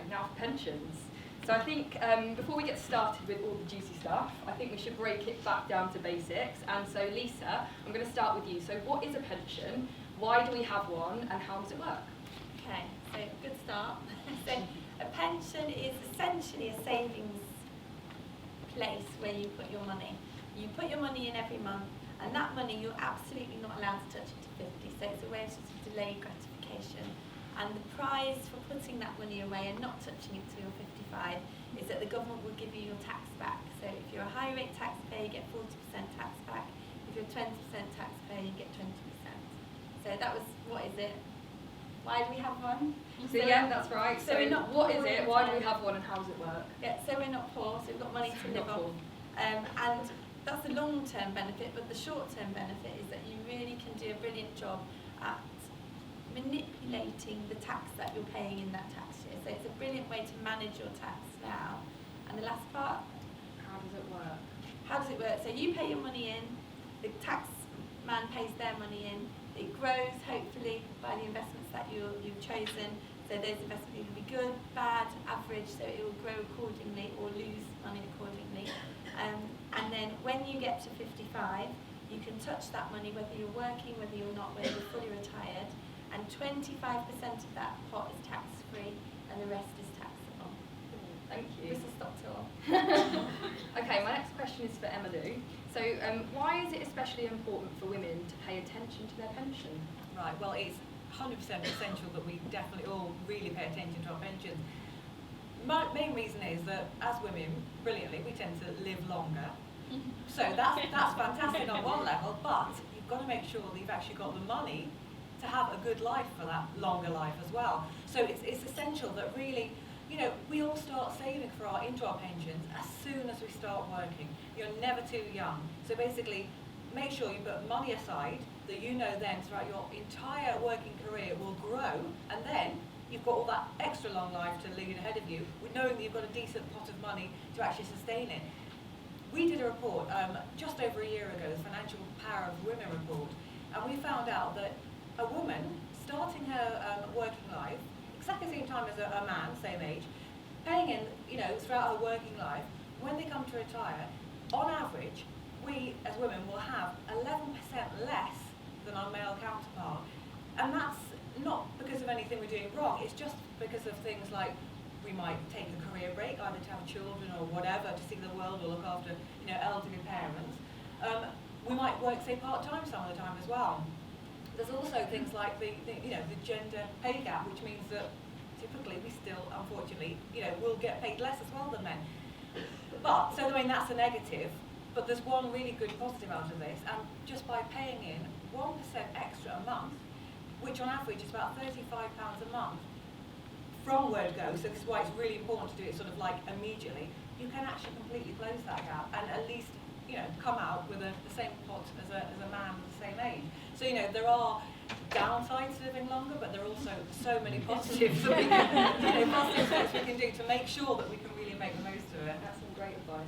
Now for pensions. So I think before we get started with all the juicy stuff, I think we should break it back down to basics. And so Lisa, I'm going to start with you. So what is a pension? Why do we have one? And how does it work? Okay, so good start. So a pension is essentially a savings place where you put your money. You put your money in every month, and that money you're absolutely not allowed to touch it to 50. So it's a way of sort of delayed gratification. And the prize for putting that money away and not touching it till you're 55 is that the government will give you your tax back. So if you're a high rate taxpayer, you get 40% tax back. If you're a 20% taxpayer, you get 20%. So that was, what is it? Why do we have one? So yeah, that's right. So we're not what poor is it? in Why do time. we have one and how does it work? Yeah, so we're not poor, so we've got money to live on. And that's the long-term benefit, but the short-term benefit is that you really can do a brilliant job at manipulating the tax that you're paying in that tax year. So it's a brilliant way to manage your tax now. And the last part, How does it work? how does it work? So you pay your money in, the tax man pays their money in, it grows hopefully by the investments that you've chosen. So those investments can be good, bad, average, so it will grow accordingly or lose money accordingly. And then when you get to 55, you can touch that money whether you're working, whether you're not, whether you're fully retired, and 25% of that pot is tax-free and the rest is taxable. Thank you. This will stop till. Okay, my next question is for Emma Lou. So why is it especially important for women to pay attention to their pension? Right, well, it's 100% essential that we definitely all really pay attention to our pensions. My main reason is that as women, brilliantly, we tend to live longer. So that's fantastic on one level, but you've got to make sure that you've actually got the money to have a good life for that longer life as well. So it's essential that really, you know, we all start saving into our pensions as soon as we start working. You're never too young. So basically, make sure you put money aside that you know then throughout your entire working career will grow, and then you've got all that extra long life to lead ahead of you, with knowing that you've got a decent pot of money to actually sustain it. We did a report just over a year ago, the Financial Power of Women report, and we found out that a woman starting her working life, exactly the same time as a man, same age, paying in, you know, throughout her working life, when they come to retire, on average, we as women will have 11% less than our male counterpart. And that's not because of anything we're doing wrong, it's just because of things like we might take a career break, either to have children or whatever, to see the world or look after, you know, elderly parents. We might work, say, part-time some of the time as well. There's also things like the gender pay gap, which means that typically we still, unfortunately, you know, will get paid less as well than men. But, so I mean, that's a negative, but there's one really good positive out of this, and just by paying in 1% extra a month, which on average is about £35 a month, from word go, so this is why it's really important to do it sort of like immediately, you can actually completely close that gap and at least, you know, come out with the same pot as a man of the same age. So, you know, there are downsides to living longer, but there are also so many positives that we can, you know, positive steps we can do to make sure that we can really make the most of it. That's some great advice.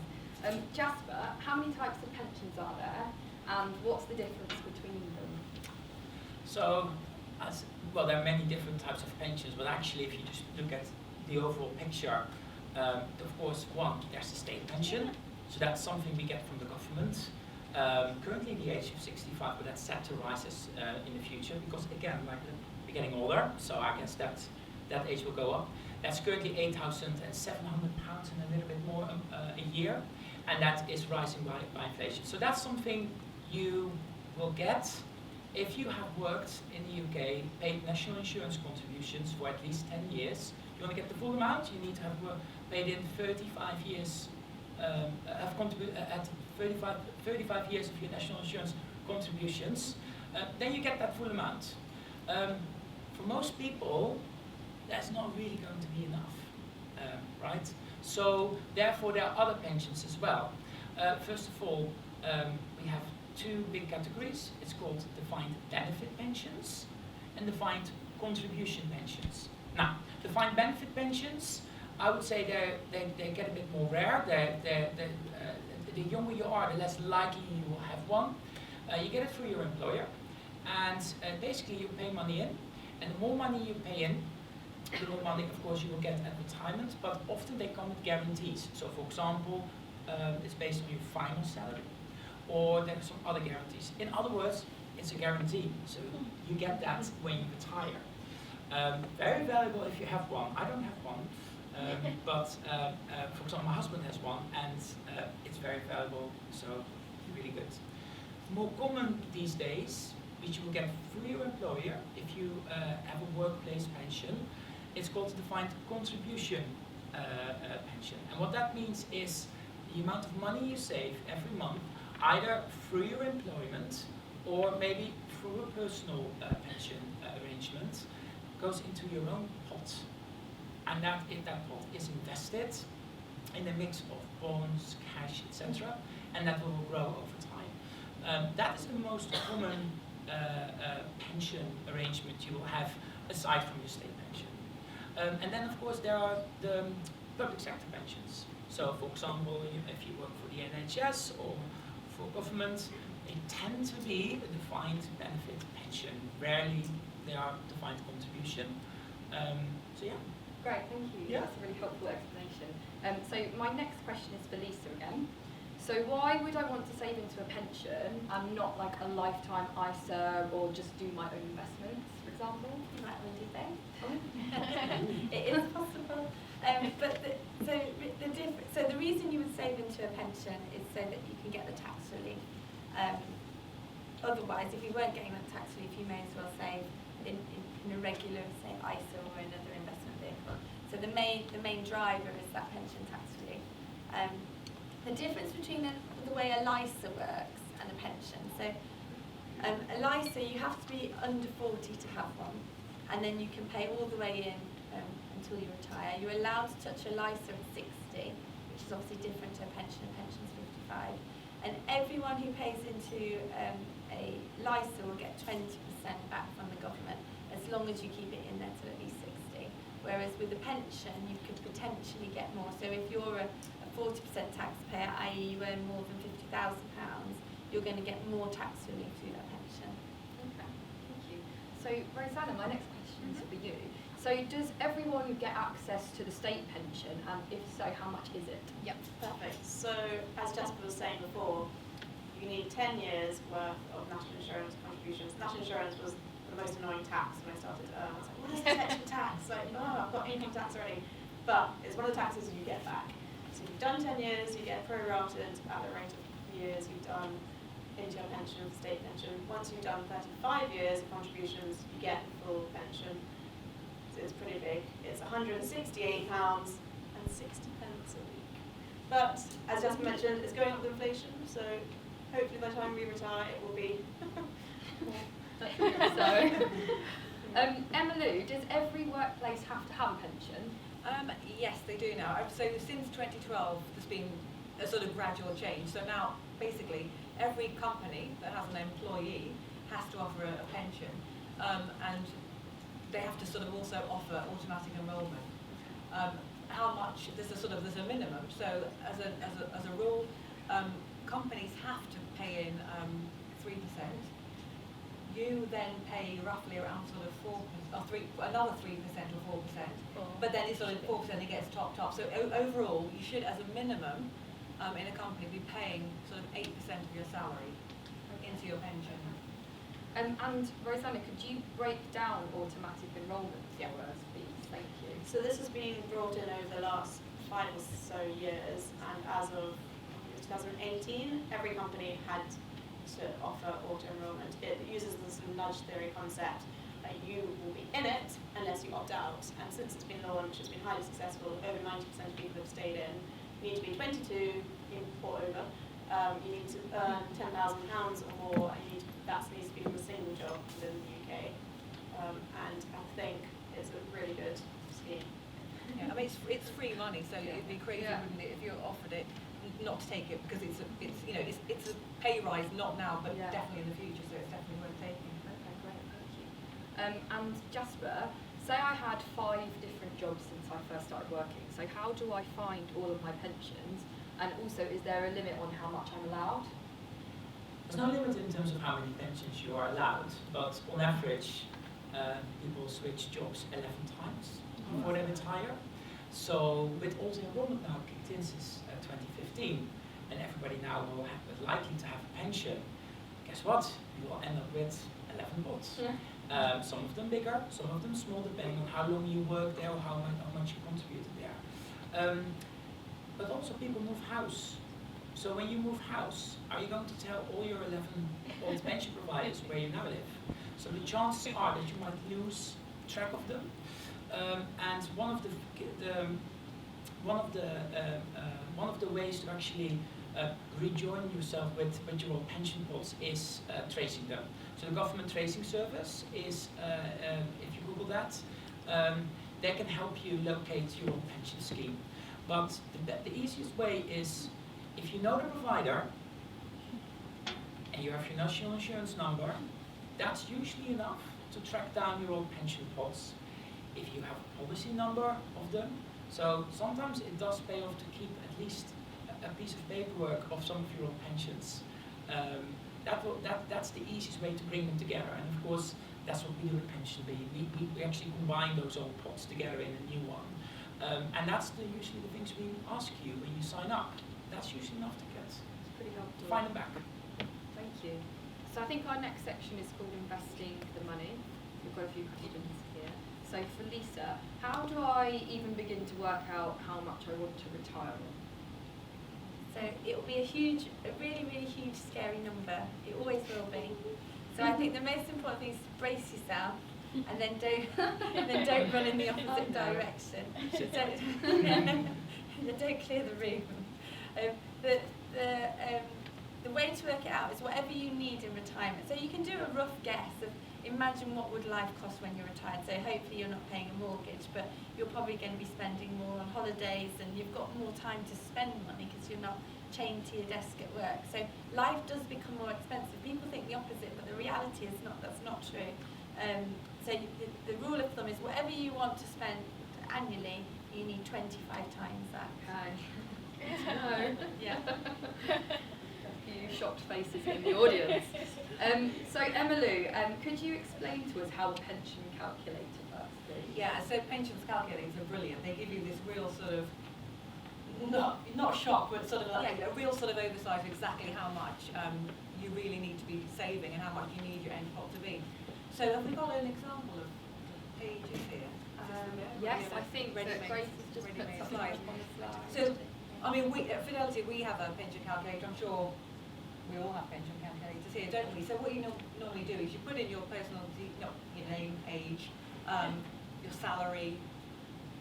Jasper, how many types of pensions are there, and what's the difference between them? So, well, there are many different types of pensions, but actually, if you just look at the overall picture, of course, one, there's the state pension, so that's something we get from the government. Currently, the age of 65, but that's set to rise in the future because, again, like we're getting older, so I guess that age will go up. That's currently £8,700 and a little bit more a year, and that is rising by inflation. So that's something you will get if you have worked in the UK, paid national insurance contributions for at least 10 years. If you want to get the full amount, you need to have paid in 35 years, have contributed at 35 years of your national insurance contributions. Then you get that full amount. For most people, that's not really going to be enough, right? So therefore, there are other pensions as well. First of all, we have two big categories. It's called defined benefit pensions and defined contribution pensions. Now, defined benefit pensions, I would say they get a bit more rare. The younger you are, the less likely you will have one. You get it through your employer, and basically you pay money in, and the more money you pay in, the more money, of course, you will get at retirement, but often they come with guarantees. So, for example, it's based on your final salary, or there are some other guarantees. In other words, it's a guarantee, so you get that when you retire. Very valuable if you have one. I don't have one, but for example, my husband has one, and it's very valuable, so really good. More common these days, which you will get through your employer if you have a workplace pension, it's called the defined contribution pension. And what that means is the amount of money you save every month, either through your employment or maybe through a personal pension arrangement, goes into your own pot. And that pot is invested in a mix of bonds, cash, etc., and that will grow over time. That is the most common pension arrangement you will have aside from your state pension. And then, of course, there are the public sector pensions. So, for example, if you work for the NHS or for government, they tend to be a defined benefit pension. Rarely they are defined contribution. So, yeah. Great, thank you. Yeah. That's a really helpful explanation. So my next question is for Lisa again. So why would I want to save into a pension and not like a lifetime ISA or just do my own investments, for example? You might want to do both. It is possible. So the reason you would save into a pension is so that you can get the tax relief. Otherwise, if you weren't getting that tax relief, you may as well save in a regular, say, ISA or another investment vehicle. So the main driver is that pension tax relief. The difference between the way a LISA works and a pension. So a LISA, you have to be under 40 to have one, and then you can pay all the way in until you retire. You're allowed to touch a LISA at 60, which is obviously different to a pension. A pension's 55. And everyone who pays into a LISA will get 20% back from the government, as long as you keep it in there till at least 60. Whereas with a pension, you could potentially get more. So if you're a 40% taxpayer, i.e. you earn more than £50,000, you're going to get more tax relief through that pension. Okay, thank you. So Rosanna, my next question is for you. So does everyone get access to the state pension, and if so, how much is it? Yep, perfect. So, as Jasper was saying before, you need 10 years worth of national insurance contributions. National insurance was the most annoying tax when I started to earn. I was like, what is this extra tax? Like, no, I've got income tax already. But it's one of the taxes you get back. So if you've done 10 years, you get prorated at the rate of years you've done into your pension, state pension. Once you've done 35 years of contributions, you get the full pension. So it's pretty big. It's £168.60 a week. But as Jasper mentioned, it's going up with inflation, so hopefully by the time we retire it will be more. So, Emma Lou, does every workplace have to have a pension? Yes, they do now. So since 2012, there's been a sort of gradual change. So now, basically, every company that has an employee has to offer a pension, and they have to sort of also offer automatic enrolment. How much? There's a minimum. So as a rule, companies have to pay in 3%. You then pay roughly around sort of 4%, or another 3% or 4%. But then it's sort of 4%. It gets topped up. So overall, you should, as a minimum, in a company, be paying sort of 8% of your salary into your pension. And Rosanna, could you break down automatic enrolment for us, please? Thank you. So this has been brought in over the last 5 or so years, and as of 2018, every company had to offer auto-enrollment. It uses the sort of nudge theory concept that you will be in it unless you opt out. And since it's been launched, it's been highly successful. Over 90% of people have stayed in. You need to be 22 or over. You need to earn £10,000 or more, and that needs to be from a single job within the UK. And I think it's a really good scheme. Yeah, I mean it's free money, so it'd be crazy, wouldn't it, if you offered it not to take it, because it's a pay rise, not now, but definitely in the future, so it's definitely worth taking. Okay, great, thank you. And Jasper, say I had 5 different jobs since I first started working. So how do I find all of my pensions? And also, is there a limit on how much I'm allowed? There's no limit in terms of how many pensions you are allowed, but on average, people switch jobs 11 times. before they retire. So with also enrollment now kicked in since 2015, and everybody now will likely to have a pension, guess what? You will end up with 11 pots. Some of them bigger, some of them small, depending on how long you work there or how much you contributed there. But also people move house. So when you move house, are you going to tell all your 11 old pension providers where you now live? So the chances are that you might lose track of them. And one of the ways to actually rejoin yourself with your old pension pots is tracing them. So the government tracing service is, if you Google that, they can help you locate your old pension scheme. But the easiest way is, if you know the provider and you have your national insurance number, that's usually enough to track down your old pension pots. If you have a policy number of them, so sometimes it does pay off to keep at least a piece of paperwork of some of your old pensions. That's the easiest way to bring them together, and of course that's what we do at PensionBee. We actually combine those old pots together in a new one. And that's usually the things we ask you when you sign up. That's usually enough to get. It's pretty helpful. Find them back. Thank you. So I think our next section is called Investing the Money. We've got a few questions here. So for Lisa, how do I even begin to work out how much I want to retire on? So it will be a really, really huge, scary number. It always will be. So I think the most important thing is to brace yourself, and then don't run in the opposite direction. Don't clear the room. The way to work it out is whatever you need in retirement. So you can do a rough guess of, imagine what would life cost when you're retired. So hopefully you're not paying a mortgage, but you're probably going to be spending more on holidays, and you've got more time to spend money because you're not chained to your desk at work. So life does become more expensive. People think the opposite, but the reality is that's not true. So the rule of thumb is whatever you want to spend annually, you need 25 times that. No. Yeah. A few shocked faces in the audience. So Emma Lou, could you explain to us how a pension calculator works, please? Yeah, so pensions calculators are brilliant. They give you this real sort of, not shock, but sort of like a real sort of oversight of exactly how much you really need to be saving and how much you need your end pot to be. So have we got an example of pages here? Yes, I think that ready-made- Grace has just put ready-made something slide. up on the slide. So, I mean, at Fidelity we have a pension calculator. I'm sure we all have pension calculators here, don't we? So what you normally do is you put in your personal, your name, age, your salary,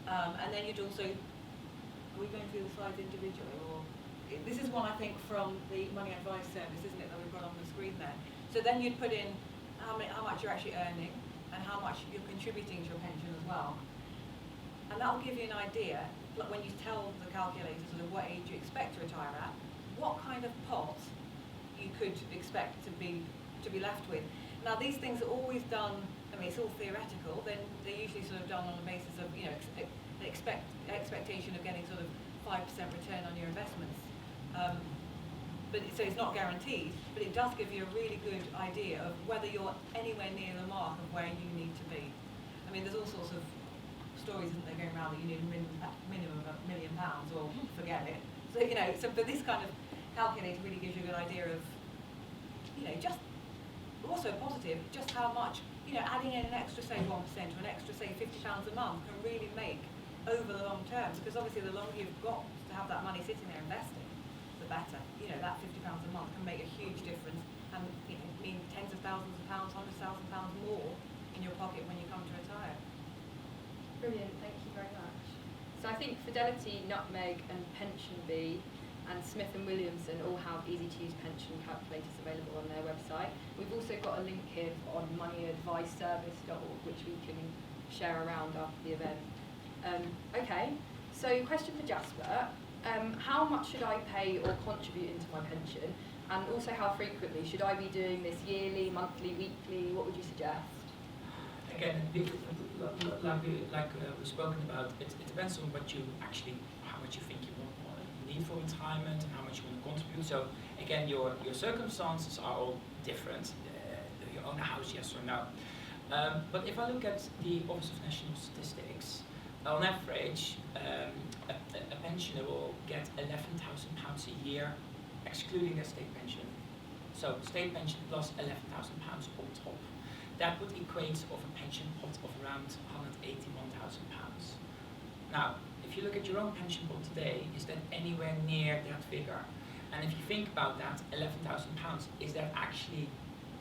and then you'd also, are we going through the slides individually, or this is one I think from the Money Advice Service, isn't it, that we've got on the screen there. So then you'd put in how much you're actually earning and how much you're contributing to your pension as well. And that will give you an idea, like when you tell the calculator sort of what age you expect to retire at, what kind of pot you could expect to be left with. Now these things are always done, I mean it's all theoretical, then they're usually sort of done on the basis of, you know, the expectation of getting sort of 5% return on your investments. So it's not guaranteed, but it does give you a really good idea of whether you're anywhere near the mark of where you need to be. I mean, there's all sorts of stories, isn't there, going around that you need a minimum of £1 million or forget it. So, you know, but this kind of calculator really gives you a good idea of, you know, just also positive, just how much, you know, adding in an extra, say, 1% or an extra, say, £50 a month can really make over the long term. Because obviously the longer you've got to have that money sitting there investing, the better. You know, that £50 a month can make a huge difference and, you know, mean tens of thousands of pounds, £100,000 more in your pocket when you come to retire. Brilliant, thank you very much. So I think Fidelity, Nutmeg and PensionBee and Smith & Williamson all have easy-to-use pension calculators available on their website. We've also got a link here on moneyadviceservice.org, which we can share around after the event. Okay, so question for Jasper. How much should I pay or contribute into my pension? And also how frequently? Should I be doing this yearly, monthly, weekly? What would you suggest? Again, like we've spoken about, it depends on what you actually, how much you think you need for retirement and how much you want to contribute. So again, your circumstances are all different. Do you own a house, yes or no? But if I look at the Office of National Statistics, on average, a pensioner will get £11,000 a year, excluding their state pension. So state pension plus £11,000 on top. That would equate of a pension pot of around £181,000. Now, if you look at your own pension pot today, is that anywhere near that figure? And if you think about that, £11,000, is that actually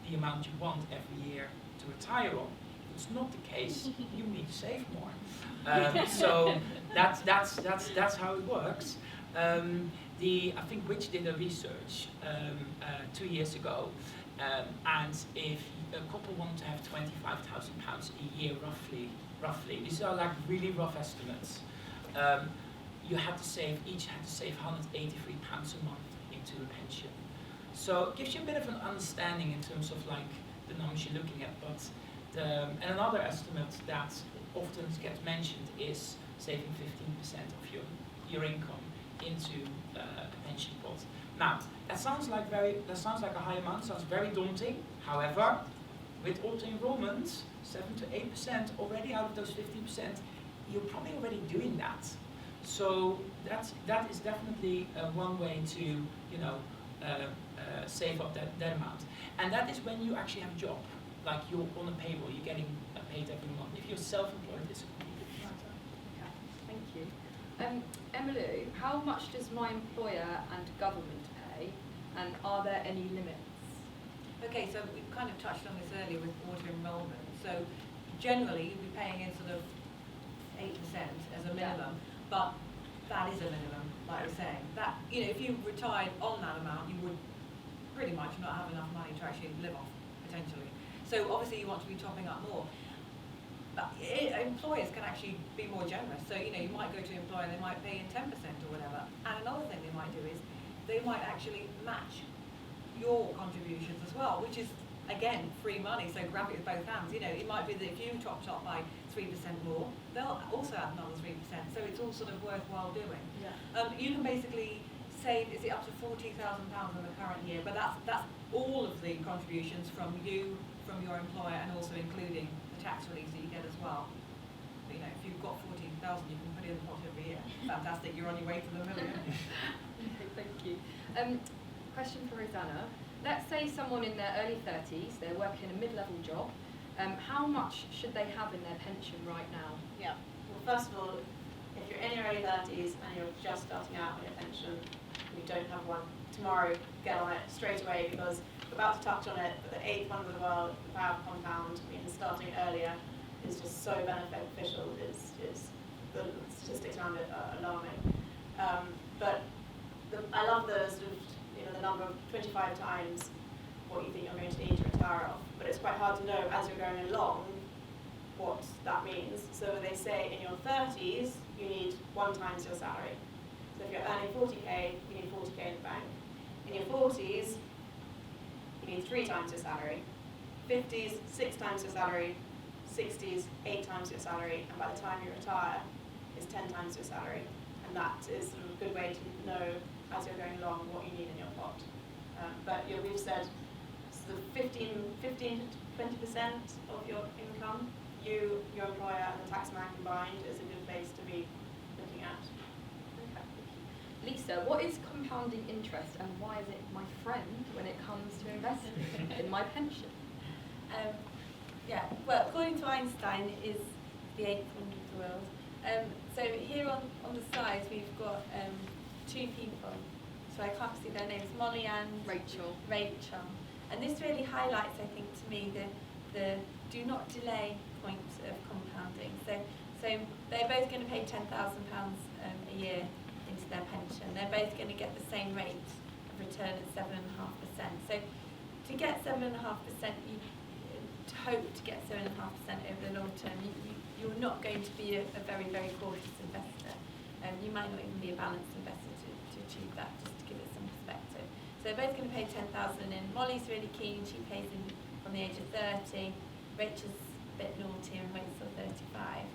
the amount you want every year to retire on? If it's not the case, you need to save more. So that's how it works. I think Which did a research 2 years ago, and if a couple want to have £25,000 a year, roughly, these are like really rough estimates. Each had to save £183 a month into a pension. So it gives you a bit of an understanding in terms of like the numbers you're looking at. But and another estimate that often gets mentioned is saving 15% of your income into a pension pot. Now that sounds like a high amount. Sounds very daunting. However, with auto enrollment, 7 to 8% already out of those 15%, you're probably already doing that. So that is definitely one way to save up that amount. And that is when you actually have a job, like you're on a payroll, you're getting paid every month. If you're self-employed, it's a completely different matter. Okay, thank you. Emmylou, how much does my employer and government pay, and are there any limits? Okay, so we kind of touched on this earlier with auto enrolment. So generally, you'd be paying in sort of 8% as a minimum, but that is a minimum, like we're saying. That, if you retired on that amount, you would pretty much not have enough money to actually live off, potentially. So obviously you want to be topping up more. But employers can actually be more generous. So, you might go to an employer and they might pay in 10% or whatever. And another thing they might do is they might actually match your contributions as well, which is, again, free money, so grab it with both hands. It might be that if you topped up by 3% more, they'll also add another 3%, so it's all sort of worthwhile doing. Yeah. You can basically save, is it up to £40,000 in the current year, but that's all of the contributions from you, from your employer, and also including the tax relief that you get as well. But, if you've got 14,000, you can put it in the pot every year. Fantastic, you're on your way to the million. Okay, thank you. Question for Rosanna. Let's say someone in their early 30s, they're working a mid-level job. How much should they have in their pension right now? Yeah. Well, first of all, if you're in your early 30s and you're just starting out on your pension, you don't have one tomorrow, get on it straight away, because we're about to touch on it, but the 8th wonder of the world, the power of compound, starting earlier is just so beneficial. The statistics around it are alarming. But I love the sort of, the number of 25 times what you think you're going to need to retire off. But it's quite hard to know as you're going along what that means. So they say in your 30s, you need 1 times your salary. So if you're earning 40k, you need 40k in the bank. In your 40s, you need 3 times your salary. 50s, 6 times your salary. 60s, 8 times your salary. And by the time you retire, it's 10 times your salary. And that is sort of a good way to know as you're going along what you need in your pot. But we've said sort of 15 to 20% of your income, your employer and the tax man combined is a good place to be looking at. Okay, thank you. Lisa, what is compounding interest and why is it my friend when it comes to investing in my pension? Well, according to Einstein, it is the 8th wonder of the world. So here on the slides we've got 2 people, so I can't see their names, Molly and Rachel. And this really highlights, I think, to me the do not delay point of compounding. So they're both going to pay £10,000 a year into their pension. They're both going to get the same rate of return at 7.5%. So to get 7.5%, to hope to get 7.5% over the long term, you're not going to be a very, very cautious investor. You might not even be a balanced investor to achieve that, just to give it some perspective. So they're both going to pay £10,000 in. Molly's really keen, she pays in from the age of 30. Rachel's a bit naughty and waits till 35.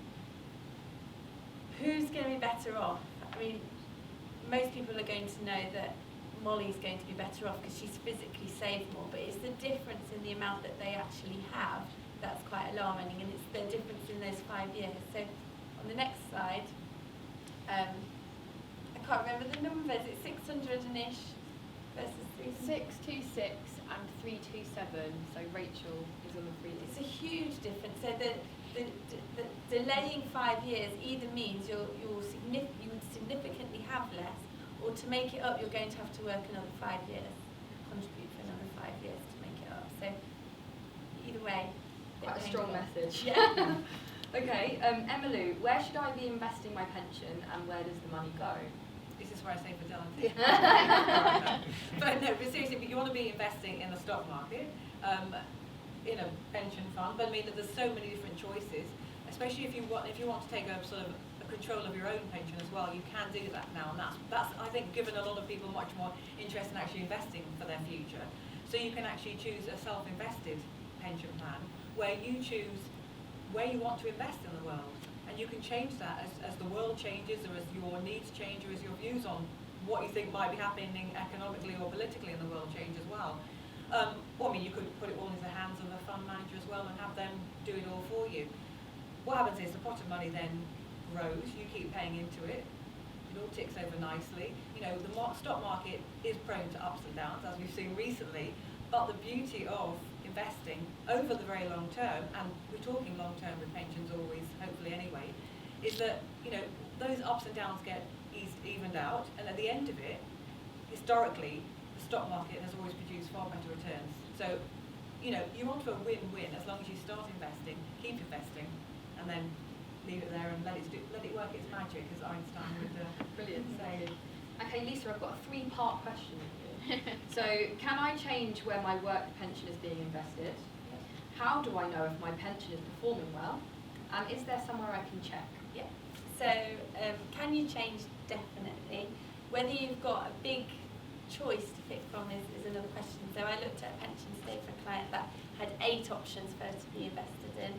Who's going to be better off? I mean, most people are going to know that Molly's going to be better off because she's physically saved more, but it's the difference in the amount that they actually have that's quite alarming, and it's the difference in those 5 years. So on on the next slide, I can't remember the numbers, it's 600 and ish versus 300. 626 and 327. So Rachel is on the free It's list. a huge difference. So the delaying 5 years either means you would significantly have less, or to make it up, you're going to have to work another 5 years, contribute for another 5 years to make it up. So either way, Quite a it's strong painful. message. Yeah. Okay, Emma-Lou, where should I be investing my pension and where does the money go? This is where I say fidelity. But no, but seriously, but you want to be investing in the stock market, in a pension fund. But I mean, there's so many different choices, especially if you want to take a sort of a control of your own pension as well. You can do that now, and that's I think given a lot of people much more interest in actually investing for their future. So you can actually choose a self-invested pension plan where you choose where you want to invest in the world. And you can change that as the world changes, or as your needs change, or as your views on what you think might be happening economically or politically in the world change as well. Or I mean, you could put it all into the hands of a fund manager as well and have them do it all for you. What happens is the pot of money then grows, you keep paying into it, it all ticks over nicely. You know, the stock market is prone to ups and downs, as we've seen recently, but the beauty of investing over the very long term, and we're talking long term with pensions always, hopefully anyway, is that, you know, those ups and downs get evened out, and at the end of it, historically, the stock market has always produced far better returns. So, you know, you want to a win-win as long as you start investing, keep investing, and then leave it there and let it work its magic, as Einstein would Brilliant. say. Okay, Lisa, I've got a 3-part question for you. So, can I change where my work pension is being invested? How do I know if my pension is performing well? And is there somewhere I can check? Yeah. So, can you change? Definitely. Whether you've got a big choice to pick from is another question. So I looked at a pension today for a client that had 8 options for her to be invested in,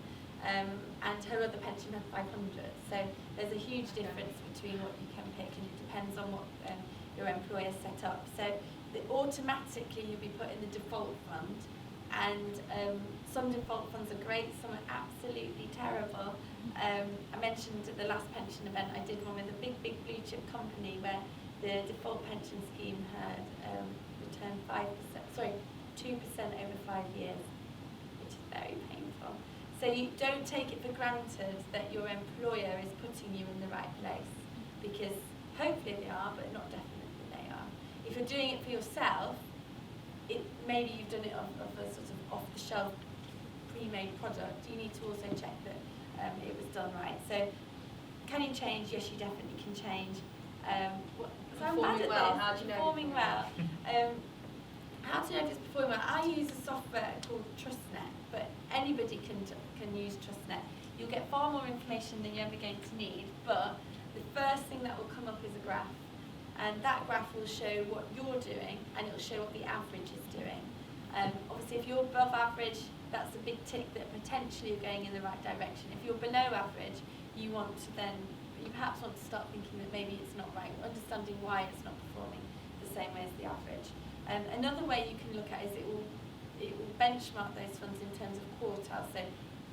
and her other pension had 500. So there's a huge difference between what you can pick, and it depends on what your employer set up. So automatically you'll be put in the default fund, and some default funds are great, some are absolutely terrible. I mentioned at the last pension event I did one with a big blue chip company where the default pension scheme had returned 2% over 5 years, which is very painful. So you don't take it for granted that your employer is putting you in the right place, because hopefully they are, but not definitely they are. If you're doing it for yourself, maybe you've done it off of a sort of off-the-shelf pre-made product. You need to also check that it was done right. So, can you change? Yes, you definitely can change. So I'm bad at Performing well, this. how do you know? Performing well. How to know if it's performing well? I use a software called TrustNet, but anybody can use TrustNet. You'll get far more information than you're ever going to need, but the first thing that will come up is a graph. And that graph will show what you're doing, and it will show what the average is doing. Obviously, if you're above average, that's a big tick that potentially you're going in the right direction. If you're below average, you perhaps want to start thinking that maybe it's not right, understanding why it's not performing the same way as the average. Another way you can look at is it will benchmark those funds in terms of quartiles. So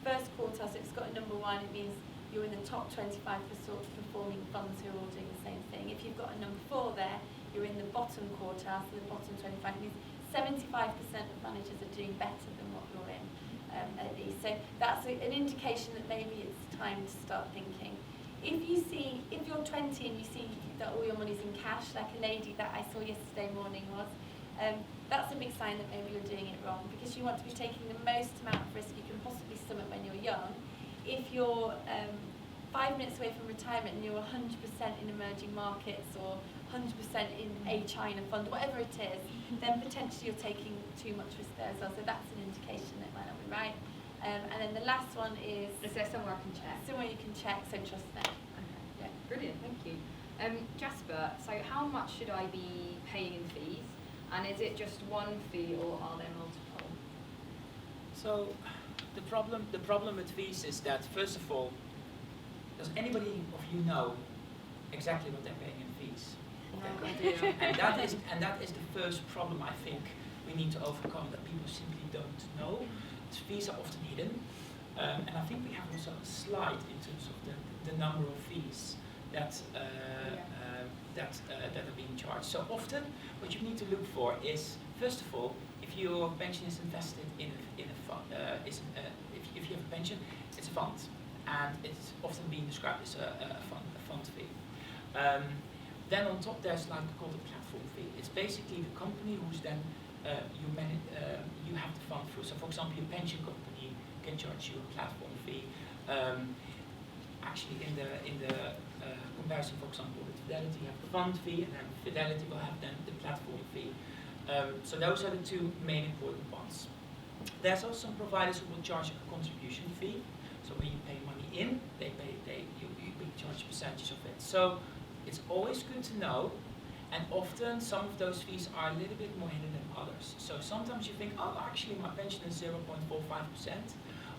first quartile, so it's got a number 1, it means you're in the top 25% performing funds who are all doing the same thing. If you've got a number 4 there, you're in the bottom quartile, so the bottom 25 means 75% of managers are doing better than what you're in, at least. So that's an indication that maybe it's time to start thinking. If you're 20 and you see that all your money's in cash, like a lady that I saw yesterday morning was, that's a big sign that maybe you're doing it wrong, because you want to be taking the most amount of risk you can possibly stomach when you're young. If you're 5 minutes away from retirement and you're 100% in emerging markets or 100% in a China fund, whatever it is, then potentially you're taking too much risk there as well. So that's an indication that it might not be right. And then the last one is Is there somewhere I can check? somewhere you can check, so TrustNet. Okay, yeah, brilliant, thank you. Jasper, so how much should I be paying in fees? And is it just one fee or are there multiple? So the problem with fees is that, first of all, does anybody of you know exactly what they're paying in fees? No idea. And that is the first problem I think we need to overcome, that people simply don't know. Fees are often hidden. And I think we have also a slide in terms of the number of fees that that are being charged. So often, what you need to look for is, first of all, if your pension is invested in a fund, if you have a pension, it's a fund, and it's often being described as a fund fee. Then on top there's like called a platform fee. It's basically the company who's then you have the fund through. So for example, your pension company can charge you a platform fee. Actually, in the comparison, for example, with Fidelity, you have the fund fee, and then Fidelity will have then the platform fee. So those are the two main important ones. There's also some providers who will charge a contribution fee. So when you pay money in, you charge a percentage of it. So it's always good to know, and often some of those fees are a little bit more hidden than others. So sometimes you think, oh, actually my pension is 0.45%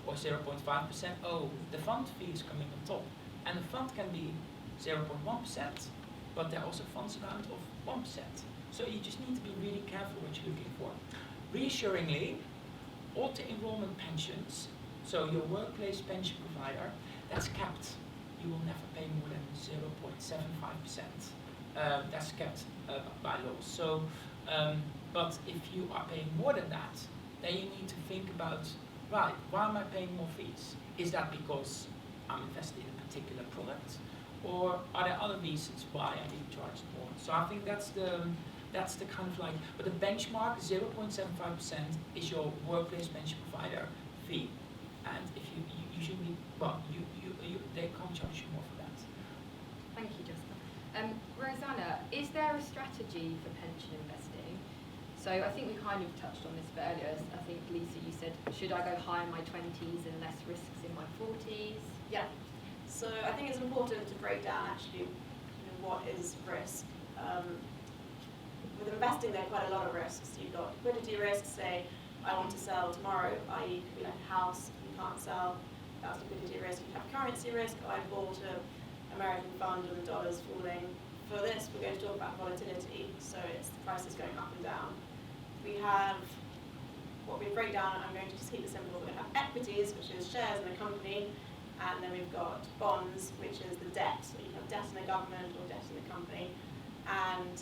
or 0.5%. Oh, the fund fee is coming on top. And the fund can be 0.1%, but there are also funds around of 1%. So you just need to be really careful what you're looking for. Reassuringly, auto-enrollment pensions, so your workplace pension provider, that's capped. You will never pay more than 0.75%. That's kept by law. So, but if you are paying more than that, then you need to think about, right, why am I paying more fees? Is that because I'm invested in a particular product, or are there other reasons why I'm being charged more? So I think that's the kind of like, but the benchmark 0.75% is your workplace pension provider fee, and if you usually, well, they can't charge you more for that. Thank you, Jasper. Rosanna, is there a strategy for pension investing? So I think we kind of touched on this a bit earlier. I think, Lisa, you said, should I go high in my 20s and less risks in my 40s? Yeah. So I think it's important to break down actually what is risk. With investing, there are quite a lot of risks. You've got liquidity risks, say, I want to sell tomorrow, i.e. could be like a house, you can't sell, that's liquidity risk. You have currency risk, I bought an American fund and the dollar's falling. For this, we're going to talk about volatility, so it's the prices going up and down. We have what we break down, I'm going to just keep it simple, we have equities, which is shares in a company, and then we've got bonds, which is the debt. So you have debt in a government or debt in a company. And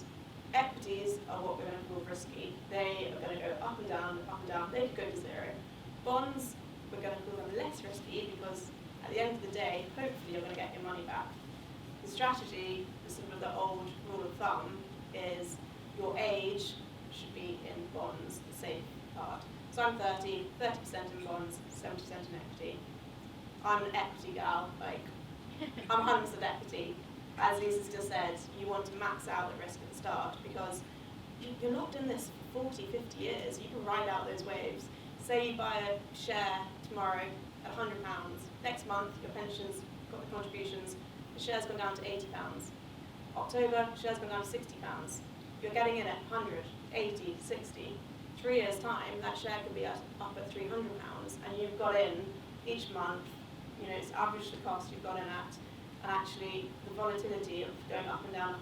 equities are what we're going to call risky. They are going to go up and down, they could go to zero. Bonds, we're going to call them less risky because at the end of the day, hopefully you're going to get your money back. The strategy, sort of the old rule of thumb, is your age should be in bonds, the safe part. So I'm 30% in bonds, 70% in equity. I'm an equity gal, like, I'm 100% equity. As Lisa's just said, you want to max out the risk at the start because you're locked in this for 40, 50 years. You can ride out those waves. Say you buy a share tomorrow at £100. Next month, your pension's got the contributions, the share's gone down to £80. October, share's gone down to £60. You're getting in at 100, 80, 60. 3 years' time, that share could be up at £300, and you've got in each month, it's average the cost you've got in at, and actually the volatility of going up and down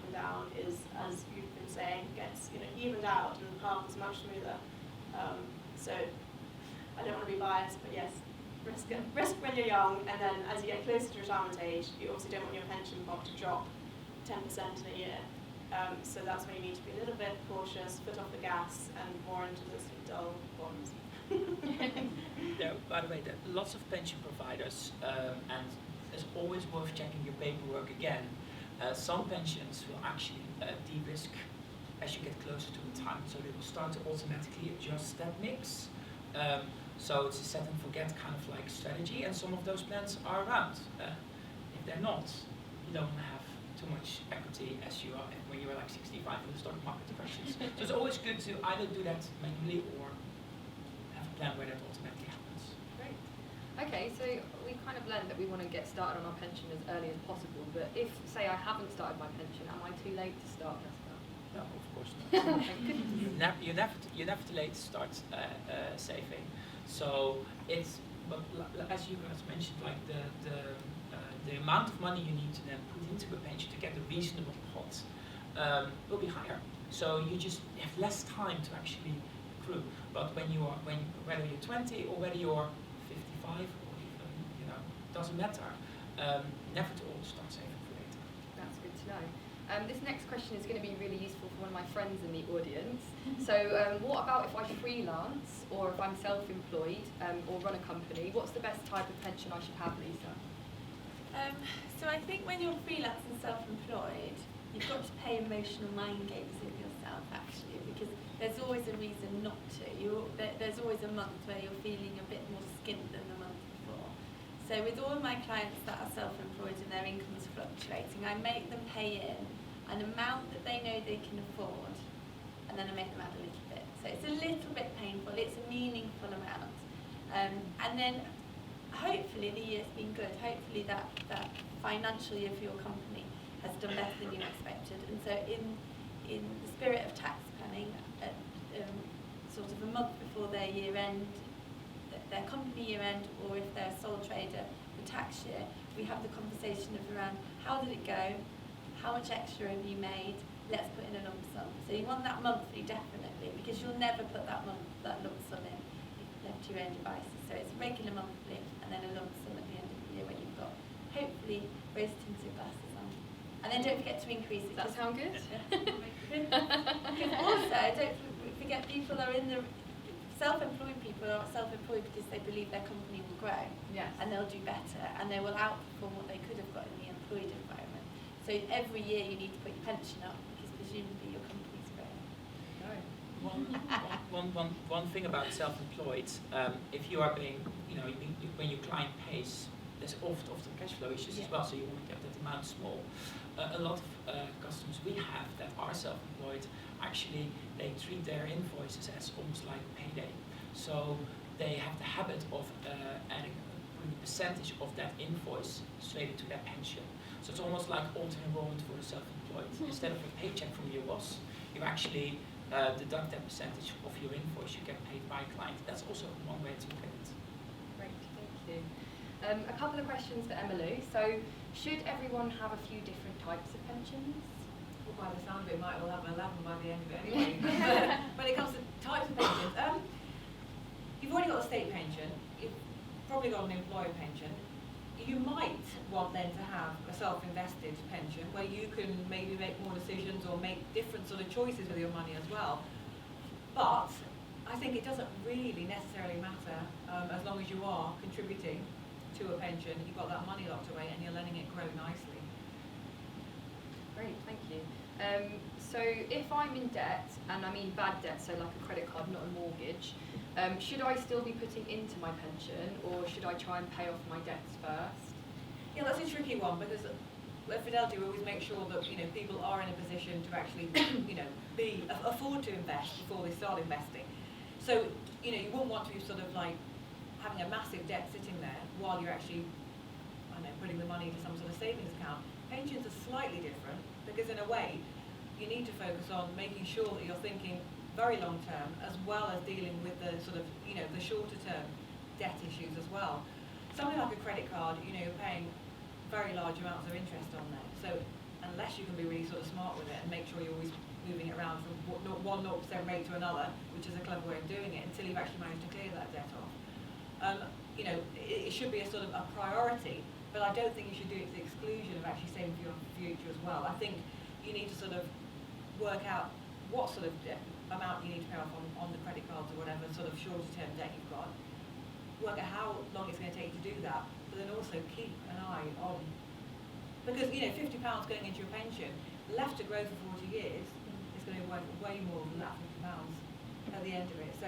is, as you've been saying, gets evened out, and the path is much smoother. So I don't want to be biased, but yes, risk when you're young, and then as you get closer to retirement age, you obviously don't want your pension pot to drop 10% in a year. So that's when you need to be a little bit cautious, foot off the gas, and more into the sort of dull bonds. By the way, there are lots of pension providers, and it's always worth checking your paperwork again. Some pensions will actually de-risk as you get closer to retirement, so they will start to automatically adjust that mix. So it's a set and forget kind of like strategy, and some of those plans are around. If they're not, you don't want to have too much equity as you are when you are like 65 in the stock market crashes. So it's always good to either do that manually or have a plan where that automatically happens. Great. Okay, so we kind of learned that we want to get started on our pension as early as possible, but if, say, I haven't started my pension, am I too late to start, Jasper? No, of course not. You're never too late to start saving. So it's, but as you guys mentioned, like the amount of money you need to then put into a pension to get a reasonable pot will be higher. So you just have less time to actually accrue. But when you are, whether you're 20 or whether you're 55 or even doesn't matter. Never to all start saving for later. That's good to know. This next question is going to be really useful for one of my friends in the audience. So what about if I freelance, or if I'm self-employed, or run a company? What's the best type of pension I should have, Lisa? So I think when you're freelance and self-employed, you've got to play emotional mind games with yourself, actually, because there's always a reason not to. There's always a month where you're feeling a bit more skint than the month before. So with all of my clients that are self-employed and their income's fluctuating, I make them pay in an amount that they know they can afford, and then I make them add a little bit. So it's a little bit painful, it's a meaningful amount. And then hopefully the year's been good. Hopefully that financial year for your company has done better than you expected. And so in the spirit of tax planning, sort of a month before their year end, their company year end, or if they're a sole trader, the tax year, we have the conversation of around how did it go, how much extra have you made, let's put in a lump sum. So you want that monthly definitely, because you'll never put that lump sum in left to your own devices. So it's regular monthly and then a lump sum at the end of the year when you've got hopefully rose tinted glasses on. And then don't forget to increase it. Does that sound good? Because also, don't forget, people are in the self-employed people are self-employed because they believe their company will grow. Yes. And they'll do better, and they will outperform what they could have got in the employed environment. So every year you need to put your pension up because presumably your company's growing. One thing about self-employed, if you are being, when your client pays, there's often cash flow issues as well, so you want to get that amount small. A lot of customers we have that are self-employed, actually they treat their invoices as almost like payday. So they have the habit of adding a percentage of that invoice straight into their pension. So it's almost like auto-enrollment for the self-employed. Instead of a paycheck from your boss, you actually deduct that percentage of your invoice you get paid by a client. That's also one way to look at it. Great, thank you. A couple of questions for Emmylou. So, should everyone have a few different types of pensions? Well, by the sound of it, might all have 11 by the end of it anyway. When it comes to types of pensions, you've already got a state pension, you've probably got an employer pension. You might want then to have a self-invested pension where you can maybe make more decisions or make different sort of choices with your money as well. But I think it doesn't really necessarily matter as long as you are contributing to a pension, you've got that money locked away and you're letting it grow nicely. Great, thank you. So if I'm in debt, and I mean bad debt, so like a credit card, not a mortgage, should I still be putting into my pension, or should I try and pay off my debts first? Yeah, that's a tricky one because at Fidelity we always make sure that people are in a position to actually afford to invest before they start investing. So you wouldn't want to be sort of like having a massive debt sitting there while you're actually putting the money into some sort of savings account. Pensions are slightly different because in a way you need to focus on making sure that you're thinking very long term as well as dealing with the sort of the shorter term debt issues as well. Something like a credit card, you're paying very large amounts of interest on there. So unless you can be really sort of smart with it and make sure you're always moving it around from 1% rate to another, which is a clever way of doing it, until you've actually managed to clear that debt off. It should be a sort of a priority, but I don't think you should do it to the exclusion of actually saving for your future as well. I think you need to sort of work out what sort of amount you need to pay off on the credit cards or whatever sort of shorter term debt you've got. Work out how long it's going to take you to do that, but then also keep an eye on, because £50 going into your pension, left to grow for 40 years, is going to be worth way more than that £50 at the end of it. So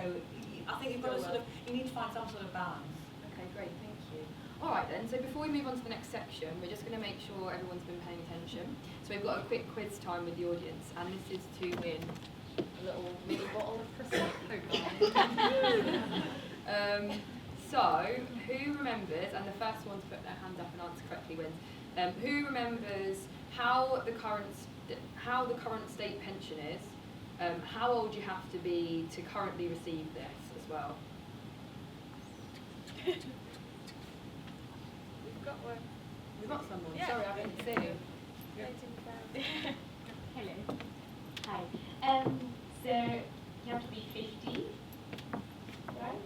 I think you've got to you need to find some sort of balance. Okay, great, thank you. All right then, so before we move on to the next section, we're just going to make sure everyone's been paying attention. So we've got a quick quiz time with the audience, and this is to win a little mini bottle of Prosecco. So, who remembers, and the first one to put their hand up and answer correctly wins, who remembers how the current state pension is, how old you have to be to currently receive this as well? We've got one. We've got someone, Yeah. sorry I didn't see. Hello. Hi. So you have to be 50, right?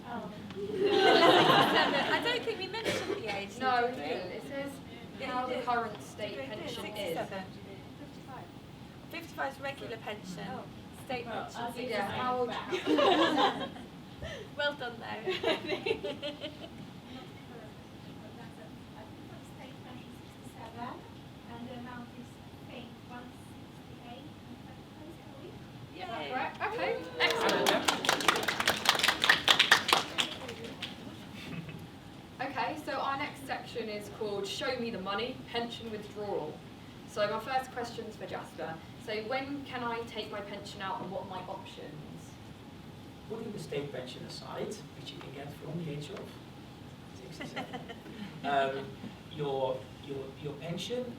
Oh. I don't think we mentioned going in. It says how the current state pension is. 55 is regular pension. State pension. I'll take Yeah, this how old? back. Well done though. State pension 67, and the amount is paid 168 a week. Yay. Correct. Okay. Excellent. Okay, so our next section is called Show Me the Money, Pension Withdrawal. So my first question is for Jasper. So when can I take my pension out and what are my options? Putting the state pension aside, which you can get from the age of 67, your pension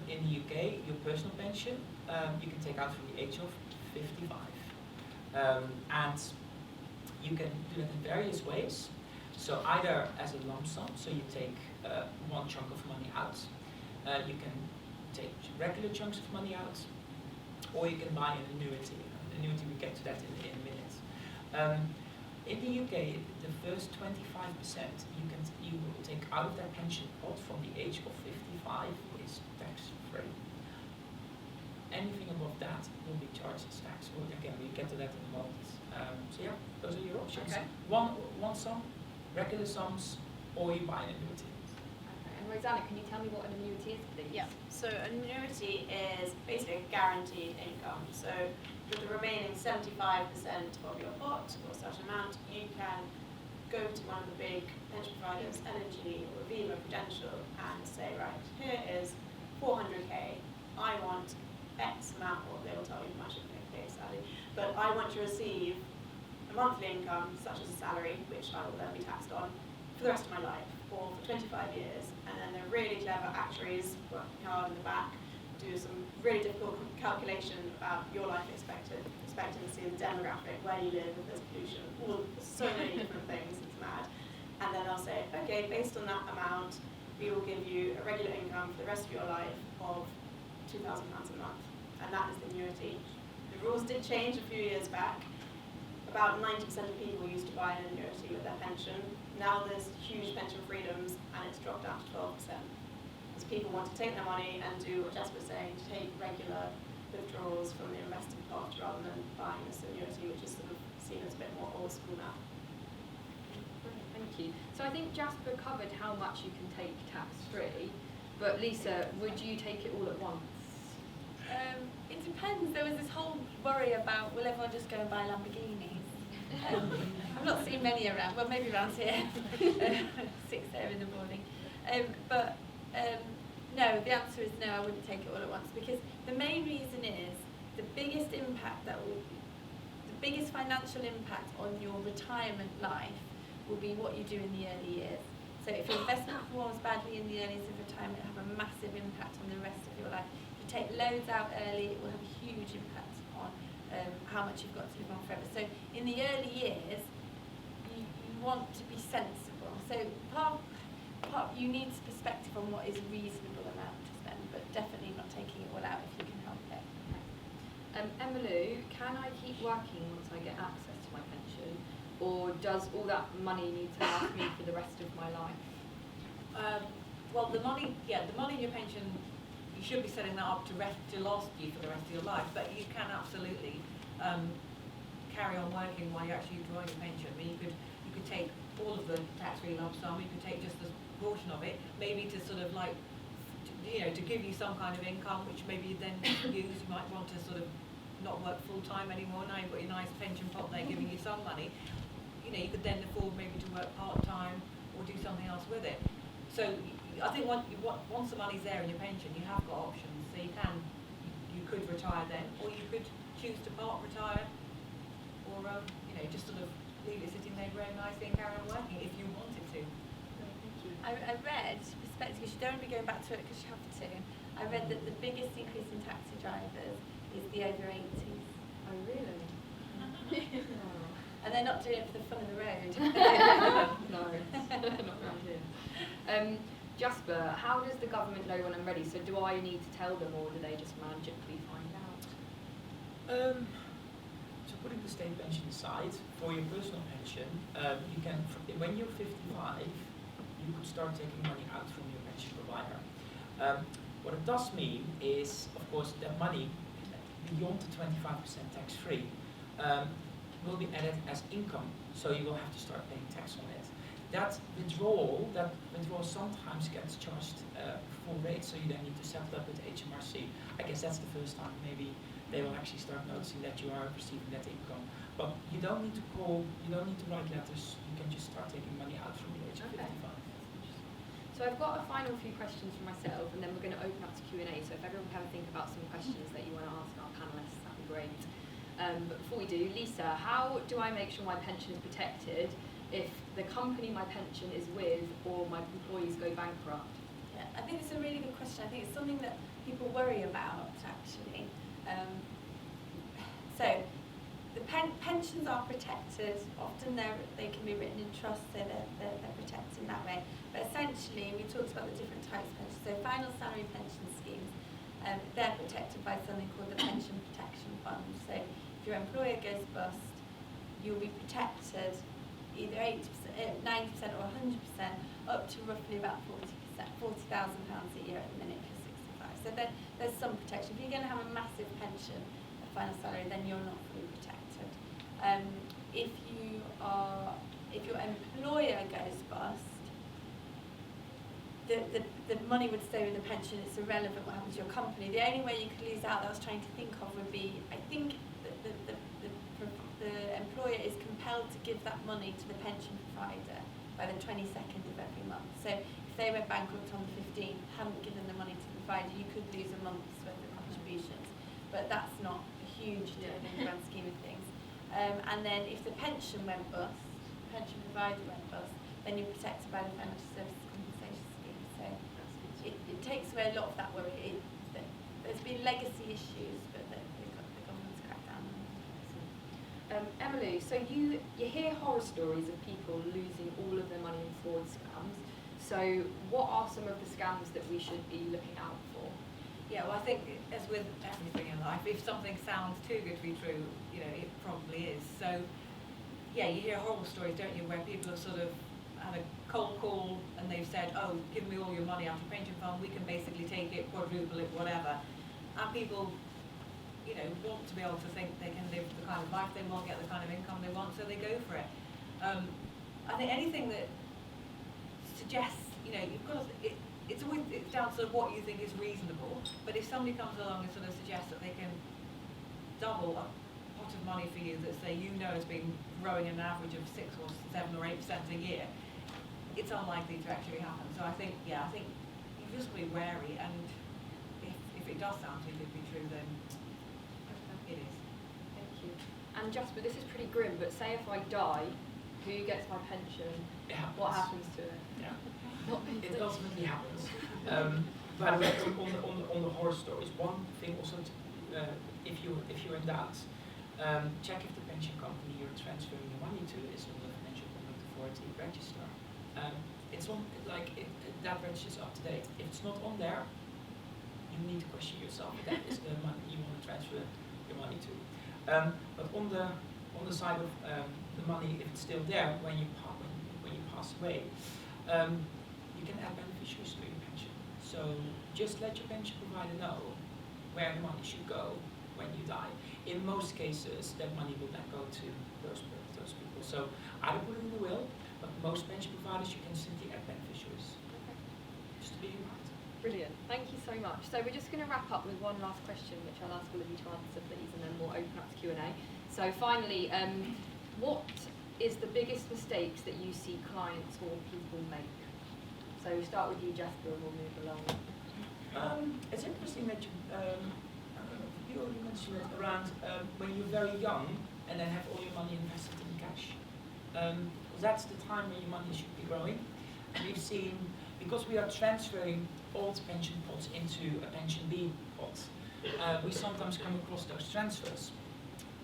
in the UK, your personal pension, you can take out from the age of 55. And you can do that in various ways. So either as a lump sum, so you take one chunk of money out, you can take regular chunks of money out, or you can buy an annuity. An annuity, we get to that in a minute. In the UK, the first 25% you will take out of that pension pot from the age of 55 is tax-free. Anything above that will be charged as tax. Well, again, we'll get to that in a moment. So yeah, those are your options. Okay. One sum, regular sums, or you buy an annuity. Okay. And Rosanna, can you tell me what an annuity is, please? Yeah, so annuity is basically a guaranteed income. So with the remaining 75% of your pot, or such amount, you can go to one of the big pension providers, L&G or Aviva Prudential, and say, right, here is 400k, I want X amount, or they will tell you how much you pay salary, but I want to receive a monthly income, such as a salary, which I will then be taxed on for the rest of my life, or for 25 years. And then the really clever actuaries working hard in the back do some really difficult calculation about your life expectancy, the demographic, where you live, if there's pollution, so many different things, it's mad. And then they'll say, okay, based on that amount, we will give you a regular income for the rest of your life of £2,000 a month. And that is the annuity. The rules did change a few years back. About 90% of people used to buy an annuity with their pension. Now there's huge pension freedoms and it's dropped down to 12%. Because people want to take their money and do what Jasper was saying, take regular withdrawals from the invested pot rather than buying this annuity, which is sort of seen as a bit more old school now. Brilliant, thank you. So I think Jasper covered how much you can take tax-free, but Lisa, would you take it all at once? It depends. There was this whole worry about, will everyone just go and buy Lamborghinis? I've not seen many around, well maybe around here, 6 there in the morning. No, the answer is no, I wouldn't take it all at once, because the main reason is the biggest financial impact on your retirement life will be what you do in the early years. So if your investment performs badly in the early years of retirement, it will have a massive impact on the rest of your life. If you take loads out early, it will have a huge impact on how much you've got to live on forever. So in the early years, you want to be sensible. So part you need perspective on what is a reasonable amount to spend, but definitely not taking it all out if you can help it. Emmylou, can I keep working once I get access to my pension, or does all that money need to last me for the rest of my life? Well, the money in your pension, you should be setting that up to last you for the rest of your life, but you can absolutely carry on working while you're actually drawing your pension. I mean, you could take all of the tax-free lump sum, you could take just a portion of it, maybe to sort of like, to give you some kind of income, which maybe you then use. You might want to sort of not work full-time anymore. Now you've got your nice pension pot there giving you some money. You could then afford maybe to work part-time or do something else with it. So I think once the money's there in your pension, you have got options. So you could retire then, or you could choose to retire, or just sort of leave it sitting there growing nicely and carry on working if you wanted to. I read, perspective, because you don't want to be going back to it because you have to, I read that the biggest increase in taxi drivers is the over 80s. Oh, really? And they're not doing it for the fun of the road. No, not around here. Jasper, how does the government know when I'm ready? So do I need to tell them, or do they just magically find out? So putting the state pension aside, for your personal pension, you can, when you're 55, you could start taking money out from your What it does mean is, of course, that money beyond the 25% tax-free will be added as income, so you will have to start paying tax on it. That withdrawal sometimes gets charged full rate, so you then need to settle up with HMRC. I guess that's the first time maybe they will actually start noticing that you are receiving that income. But you don't need to write letters, you can just start taking money out from the age of 55. So I've got a final few questions for myself, and then we're going to open up to Q&A. So if everyone can have a think about some questions that you want to ask our panellists, that'd be great. But before we do, Lisa, how do I make sure my pension is protected if the company my pension is with or my employees go bankrupt? Yeah, I think it's a really good question. I think it's something that people worry about, actually. So the pensions are protected. Often they can be written in trust, so they're protected in that way. But essentially, we talked about the different types of pensions. So final salary pension schemes, they're protected by something called the Pension Protection Fund. So if your employer goes bust, you'll be protected either 80%, 90% or 100% up to roughly about £40,000 a year at the minute if you're 65. So there's some protection. If you're going to have a massive pension at final salary, then you're not fully protected. If your employer goes bust, the money would stay with the pension. It's irrelevant what happens to your company. The only way you could lose out that I was trying to think of would be, I think that the employer is compelled to give that money to the pension provider by the 22nd of every month. So if they went bankrupt on the 15th, hadn't given the money to the provider, you could lose a month's worth of contributions. But that's not a huge deal in the grand scheme of things. And then if the pension went bust, the pension provider went bust, then you're protected by the Financial Services Compensation Scheme. So it takes away a lot of that worry. There's been legacy issues, but the government's cracked down on them. Emily, so you hear horror stories of people losing all of their money in fraud scams. So what are some of the scams that we should be looking out for? Yeah, well, I think as with everything in life, if something sounds too good to be true, it probably is. So, yeah, you hear horror stories, don't you, where people have sort of had a cold call and they've said, oh, give me all your money out of pension fund, we can basically take it, quadruple it, whatever. And people, want to be able to think they can live the kind of life they want, get the kind of income they want, so they go for it. I think anything that suggests, you've got to, it's down to what you think is reasonable, but if somebody comes along and sort of suggests that they can double a pot of money for you that say has been growing an average of 6 or 7 or 8% a year, it's unlikely to actually happen. So I think you've just got to be wary, and if it does sound too good to be true, then it is. Thank you. And Jasper, this is pretty grim, but say if I die, who gets my pension? What happens to it? Yeah. It ultimately happens. By the way, on the horror stories, one thing also, if you're in doubt, check if the pension company you're transferring your money to is on the Financial Conduct Authority register. It's on, that register is up to date. If it's not on there, you need to question yourself if that is the money you want to transfer your money to. But on the side of the money, if it's still there when you pass away, you can add beneficiaries to your pension. So just let your pension provider know where the money should go when you die. In most cases, that money will then go to those people. So either put it in the will, but most pension providers you can simply add beneficiaries. Okay. Just to be right. Brilliant. Thank you so much. So we're just going to wrap up with one last question, which I'll ask all of you to answer, please, and then we'll open up to Q&A. So finally, what is the biggest mistakes that you see clients or people make? So we'll start with you, Jasper, and we'll move along. It's interesting that you already mentioned it around when you're very young and then have all your money invested in cash. That's the time when your money should be growing. And we've seen, because we are transferring old pension pots into a pension B pot, we sometimes come across those transfers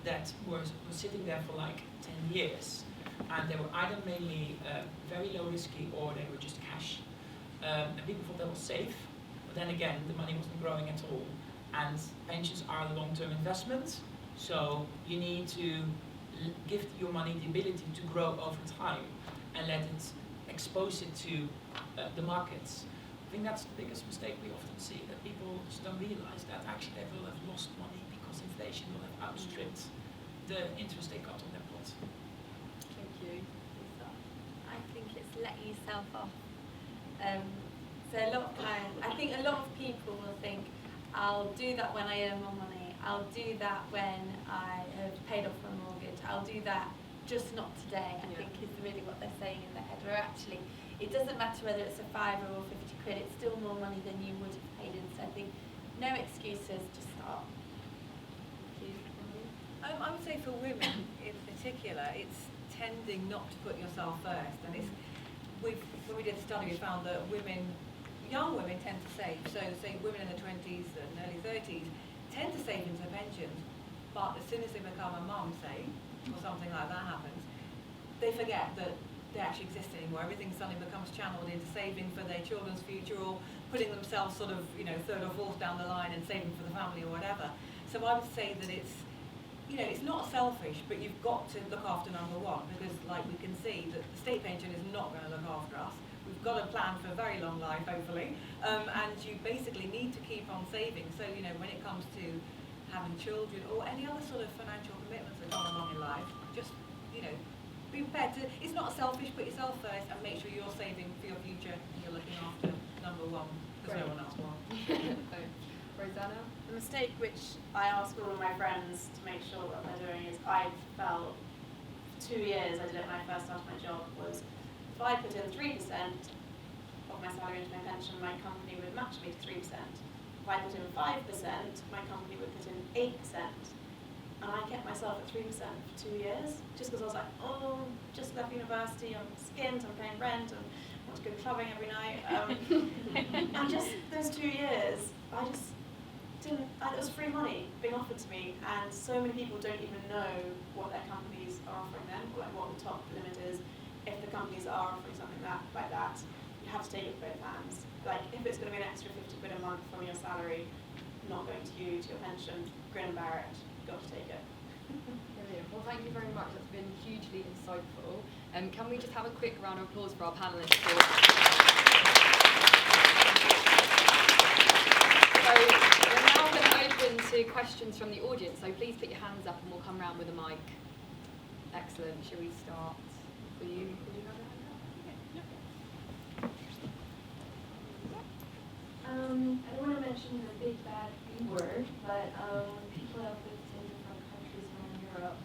that were sitting there for like 10 years. And they were either mainly very low risky or they were just cash. And people thought that was safe, but then again, the money wasn't growing at all. And pensions are a long-term investment, so you need to give your money the ability to grow over time and let it expose it to the markets. I think that's the biggest mistake we often see, that people just don't realize that actually they will have lost money because inflation will have outstripped the interest they got on their pot. Thank you. Lisa? I think it's letting yourself off. So a lot of times, I think a lot of people will think, I'll do that when I earn more money. I'll do that when I have paid off my mortgage. I'll do that, just not today, I think is really what they're saying in their head. Where actually, it doesn't matter whether it's a £5 or 50 quid, it's still more money than you would have paid in. So I think no excuses, just start. I would say for women in particular, it's tending not to put yourself first. And it's, when we did the study, we found that young women tend to save. So say women in their 20s and early 30s tend to save into pensions, but as soon as they become a mum, say, or something like that happens, they forget that they actually exist anymore. Everything suddenly becomes channeled into saving for their children's future, or putting themselves sort of, third or fourth down the line and saving for the family or whatever. So I would say that it's not selfish, but you've got to look after number one, because like we can see that the state pension is not going to look after us. We've got a plan for a very long life, hopefully, and you basically need to keep on saving. So, when it comes to having children or any other sort of financial commitments that come along in life, just, be prepared to, it's not selfish, put yourself first and make sure you're saving for your future and you're looking after number one, because no one else will. Rosanna? The mistake which I ask all of my friends to make sure that they're doing is, I felt 2 years, I did it when I first started my job, was if I put in 3% of my salary into my pension, my company would match me to 3%. If I put in 5%, my company would put in 8%. And I kept myself at 3% for 2 years, just because I was like, oh, just left university, I'm skint, I'm paying rent, and I want to go clubbing every night. And just those 2 years, I just didn't, and it was free money being offered to me, and so many people don't even know what their companies are offering them, or like what the top limit is. If the companies are offering something like that, you have to take it with both hands. Like, if it's going to be an extra 50 quid a month from your salary, not going to you, to your pension, grin and bear it, you've got to take it. Brilliant. Well, thank you very much. That's been hugely insightful. Can we just have a quick round of applause for our panellists? So we're now going to open to questions from the audience. So please put your hands up and we'll come round with a mic. Excellent. Shall we start for you? Did you have a hand up? I don't want to mention the big bad B word, but people have lived in different countries around Europe.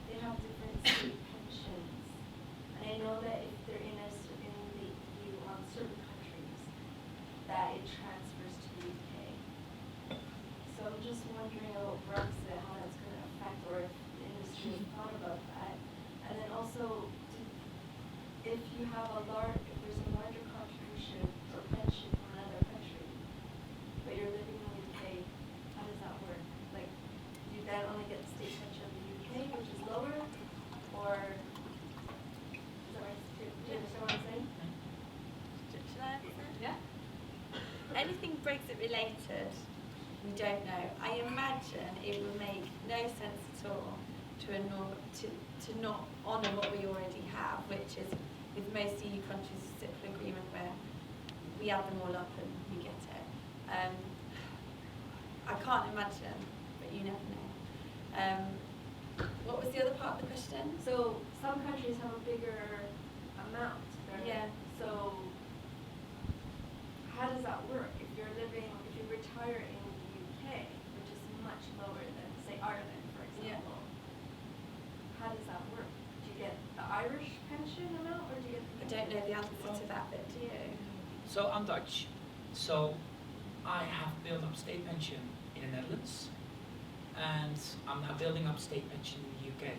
They have different state pensions, and I know that if they're in the EU on certain countries, that it transfers to the UK. So I'm just wondering about Brexit, how that's going to affect, or if the industry has thought about that. And then also, if you have if there's a larger contribution or pension from another country, but you're living in the UK, how does that work? Like, do you then only get the state pension of the UK, which is lower, or is that right? Do you understand what I'm saying? Shall I answer? Yeah. Anything Brexit related, we don't know. I imagine it would make no sense at all to not honour what we already have, which is with most EU countries a simple agreement where we add them all up and we get it. I can't imagine, but you never know. What was the other part of the question? So some countries have a bigger amount. Yeah. So how does that work? If you retire in the UK, which is much lower than, say, Ireland, for example, how does that work? Do you get the Irish pension amount, or do you get I don't know the answer to that bit, do you? So I'm Dutch, so I have built up state pension in the Netherlands, and I'm now building up state pension in the UK.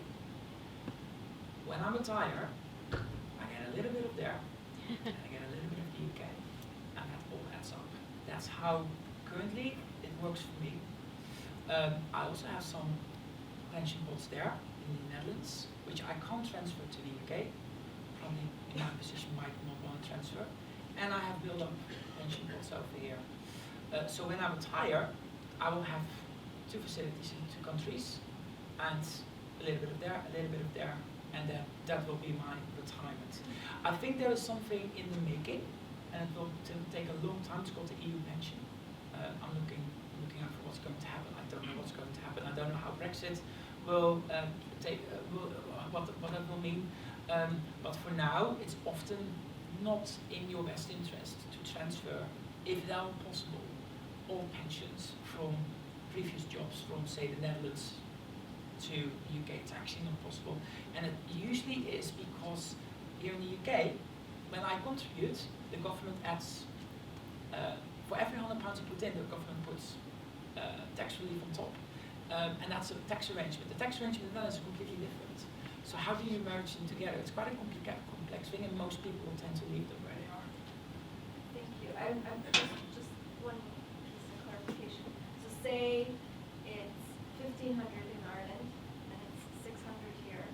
When I retire, I get a little bit of there, and I get a little bit of the UK, and that all adds up. That's how currently it works for me. I also have some pension pots there in the Netherlands, which I can't transfer to the UK. Probably in my position might not want to transfer. And I have built up pension pots over here. So when I retire, I will have 2 facilities in 2 countries, and a little bit of there, a little bit of there, and then that will be my retirement. I think there is something in the making, and it will take a long time. It's called the EU pension. I'm looking out for what's going to happen. I don't know what's going to happen. I don't know how Brexit will what that will mean. But for now, it's often not in your best interest to transfer, if at all possible, all pensions from previous jobs from, say, the Netherlands to the UK. It's actually not possible. And it usually is because here in the UK, when I contribute, the government adds, for every £100 you put in, the government puts tax relief on top. And that's a tax arrangement. The tax arrangement in the Netherlands is completely different. So how do you merge them together? It's quite a complex thing, and most people tend to leave them where they are. Thank you. I'm just one piece of clarification. So say it's 1,500 in Ireland and it's 600 here,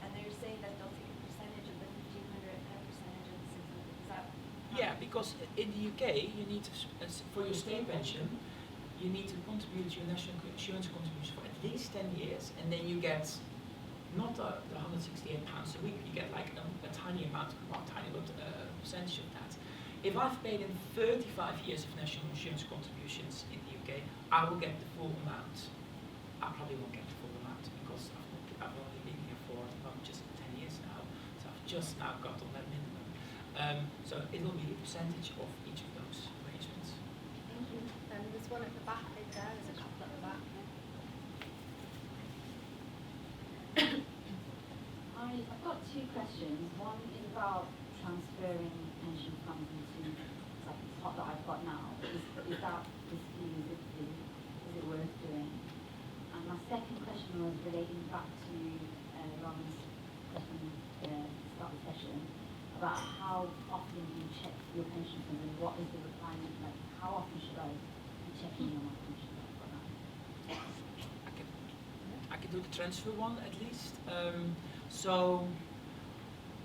and they're saying that they'll take a percentage of the 1,500 and a percentage of the 600. Is that? Yeah, because in the UK, you need to, for your state pension, you need to contribute to your national insurance contribution for at least 10 years, and then you get not the £168 a week, you get like a tiny amount, percentage of that. If I've paid in 35 years of national insurance contributions in the UK, I will get the full amount. I probably won't get the full amount because I've only been here for just 10 years now, so I've just now got on that minimum. So it will be a percentage of each of those arrangements. Thank you. There's one at the back over there. There's a couple at the back. I've got two questions. One is about transferring pension funds into like the pot that I've got now. Is that risky? Is it worth doing? And my second question was relating back to Ron's question at the start of the session about how often do you check your pension fund and what is the requirement? Like how often should I be checking on my pension fund for that? I can do the transfer one at least. So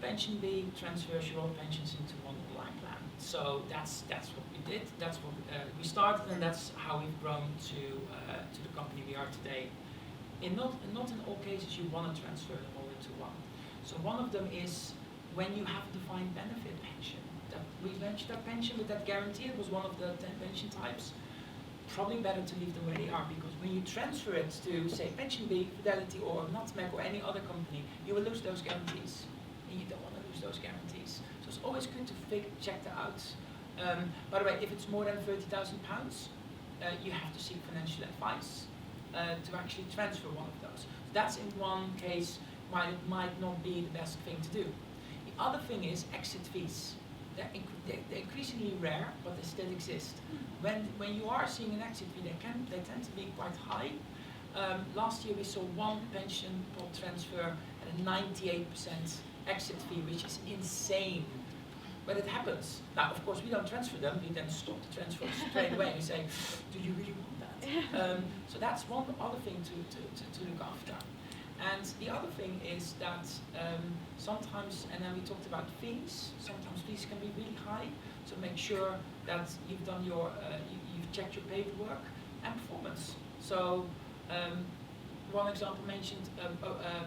pension B transfers your own pensions into one online plan. So that's what we did. That's what we started, and that's how we've grown to the company we are today. Not in all cases you want to transfer them all into one. So one of them is when you have a defined benefit pension. That we mentioned that pension with that guarantee. It was one of the 10 pension types. Probably better to leave them where they are, because when you transfer it to, say, Pension B, Fidelity, or Nutmeg, or any other company, you will lose those guarantees, and you don't want to lose those guarantees. So it's always good to check that out. By the way, if it's more than £30,000, you have to seek financial advice to actually transfer one of those. So that's in one case might not be the best thing to do. The other thing is exit fees. They're increasingly rare, but they still exist. When you are seeing an exit fee, they tend to be quite high. Last year we saw one pension pot transfer at a 98% exit fee, which is insane. But it happens. Now, of course, we don't transfer them. We then stop the transfer straight away and say, do you really want that? So that's one other thing to look after. And the other thing is that sometimes, and then we talked about fees, sometimes fees can be really high, so make sure that you've done your, you've checked your paperwork and performance. So one example mentioned,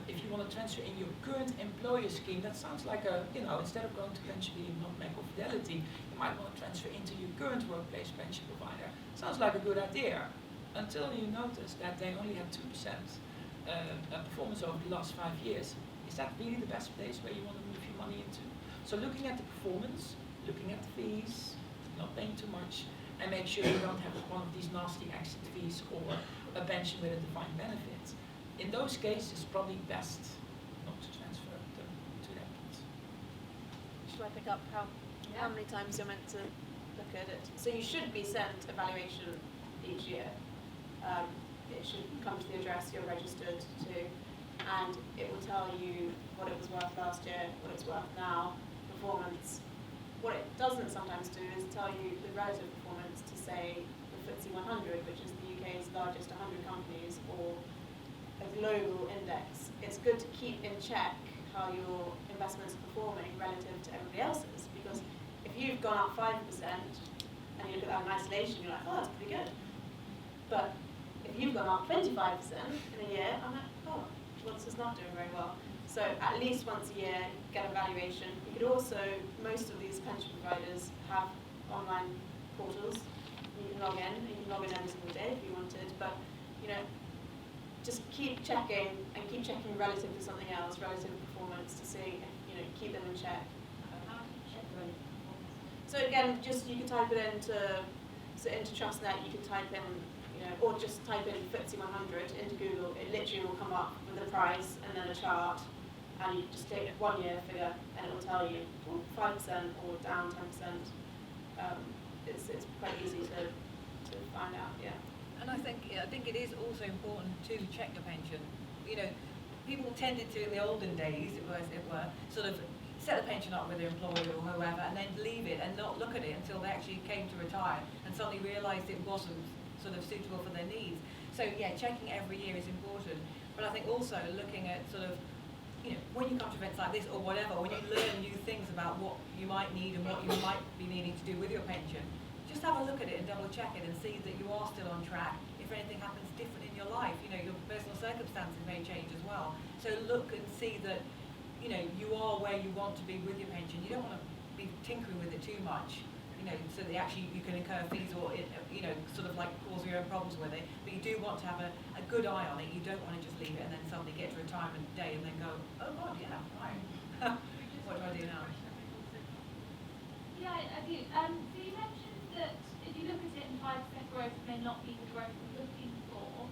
if you want to transfer in your current employer scheme, that sounds like a, instead of going to pension B, Nutmeg or Fidelity, you might want to transfer into your current workplace pension provider. Sounds like a good idea, until you notice that they only have 2%. Performance over the last 5 years. Is that really the best place where you want to move your money into? So looking at the performance, looking at the fees, not paying too much, and make sure you don't have one of these nasty exit fees or a pension with a defined benefit. In those cases, probably best not to transfer them to that pot. Should I pick up how many times you're meant to look at it? So you should be sent a valuation each year. It should come to the address you're registered to, and it will tell you what it was worth last year, what it's worth now, performance. What it doesn't sometimes do is tell you the relative performance to, say, the FTSE 100, which is the UK's largest 100 companies, or a global index. It's good to keep in check how your investments are performing relative to everybody else's, because if you've gone up 5% and you look at that in isolation, you're like, oh, that's pretty good. But if you've gone up 25% in a year, I'm like, oh, well, this is not doing very well. So at least once a year, get a valuation. You could also, most of these pension providers have online portals. You can log in. You can log in every single day if you wanted, but you know, just keep checking and keep checking relative to something else, relative performance, to see if, you know, keep them in check. How do you check the relative performance? So again, just you can type it into TrustNet. You can type in, you know, or just type in FTSE 100 into Google. It literally will come up with a price and then a chart, and you just take 1 year figure, and it will tell you 5% or down 10%. It's quite easy to find out. Yeah. And I think it is also important to check your pension. You know, people tended to, in the olden days, as it were, sort of set the pension up with their employer or whoever, and then leave it and not look at it until they actually came to retire and suddenly realised it wasn't sort of suitable for their needs. So yeah, checking every year is important. But I think also looking at sort of, you know, when you come to events like this or whatever, when you learn new things about what you might need and what you might be needing to do with your pension, just have a look at it and double check it and see that you are still on track. If anything happens different in your life, you know, your personal circumstances may change as well. So look and see that, you know, you are where you want to be with your pension. You don't want to be tinkering with it too much, you know, so that actually you can incur fees or, you know, sort of like cause your own problems with it. But you do want to have a good eye on it. You don't want to just leave it and then suddenly get to retirement day and then go, oh God, yeah, right. What do I do now? Yeah, I do. So you mentioned that if you look at it and 5% growth may not be the growth we're looking for,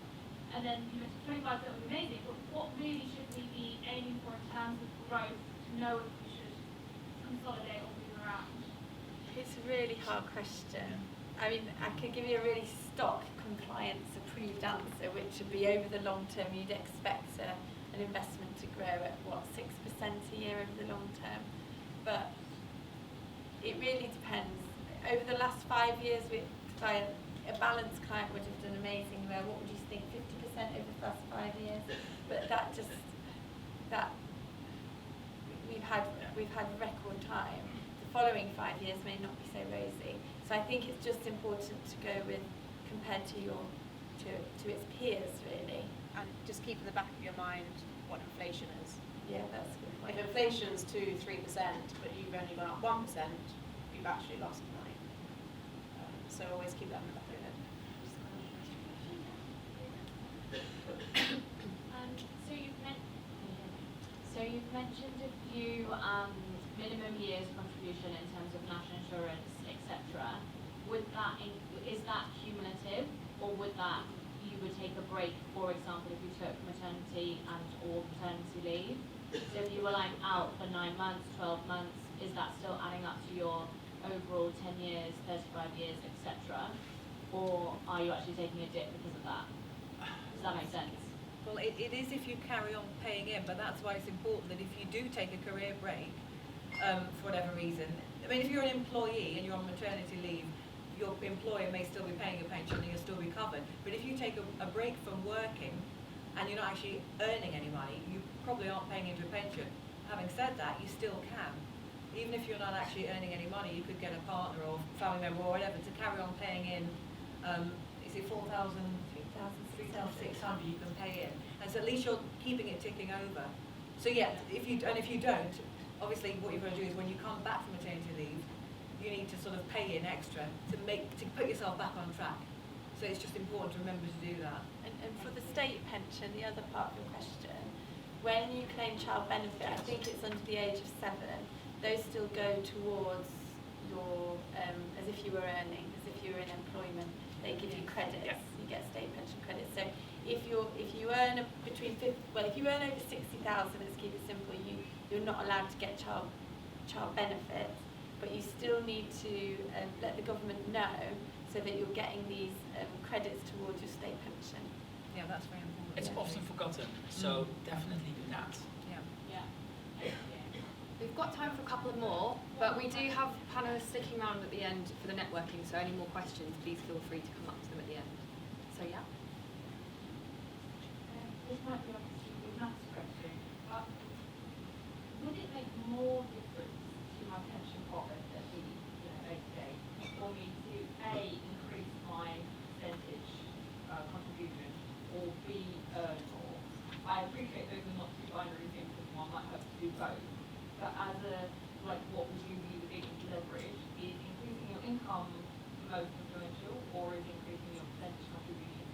and then you mentioned 25% would be amazing, but what really should we be aiming for in terms of growth to know if we should consolidate or move around? It's a really hard question. I mean, I could give you a really stock compliance approved answer, which would be over the long term. You'd expect an investment to grow at what, 6% a year over the long term. But it really depends. Over the last 5 years, a balanced client would have done amazing well. What would you think, 50% over the last 5 years? But we've had record time. The following 5 years may not be so rosy. So I think it's just important to go with compared to its peers, really. And just keep in the back of your mind what inflation is. Yeah, that's a good point. If inflation's 2-3%, but you've only gone up 1%, you've actually lost money. So always keep that in the back of your head. So you've mentioned a few minimum years contribution in terms of national insurance, etc. Is that cumulative, or would that you would take a break, for example, if you took maternity and or paternity leave? So if you were like out for 9 months, 12 months, is that still adding up to your overall 10 years, 35 years, etc.? Or are you actually taking a dip because of that? Does that make sense? Well, it is if you carry on paying in, but that's why it's important that if you do take a career break, for whatever reason, I mean, if you're an employee and you're on maternity leave, your employer may still be paying your pension and you'll still be covered. But if you take a break from working and you're not actually earning any money, you probably aren't paying into a pension. Having said that, you still can. Even if you're not actually earning any money, you could get a partner or family member or whatever to carry on paying in, is it 4,600 you can pay in. And so at least you're keeping it ticking over. So yeah, if you don't, obviously what you're going to do is when you come back from maternity leave, you need to sort of pay in extra to put yourself back on track. So it's just important to remember to do that. And for the state pension, the other part of the question, when you claim child benefit, I think it's under the age of 7, those still go towards your, as if you were earning, as if you were in employment. They give you credits, you get state pension credits. So if you earn if you earn over 60,000, let's keep it simple, you're not allowed to get child benefit, but you still need to let the government know so that you're getting these credits towards your state pension. Yeah, that's very important. It's often forgotten, so definitely do that. Yeah. We've got time for a couple more, but we do have panelists sticking around at the end for the networking, so any more questions, please feel free to come up to them at the end. So yeah. This might be obviously a maths question, but would it make more difference to my pension pot at the day-to-day for me to A, increase my percentage contribution, or B, earn more? I appreciate those are not two binary things in one life. become most influential, or is increasing your percentage contribution?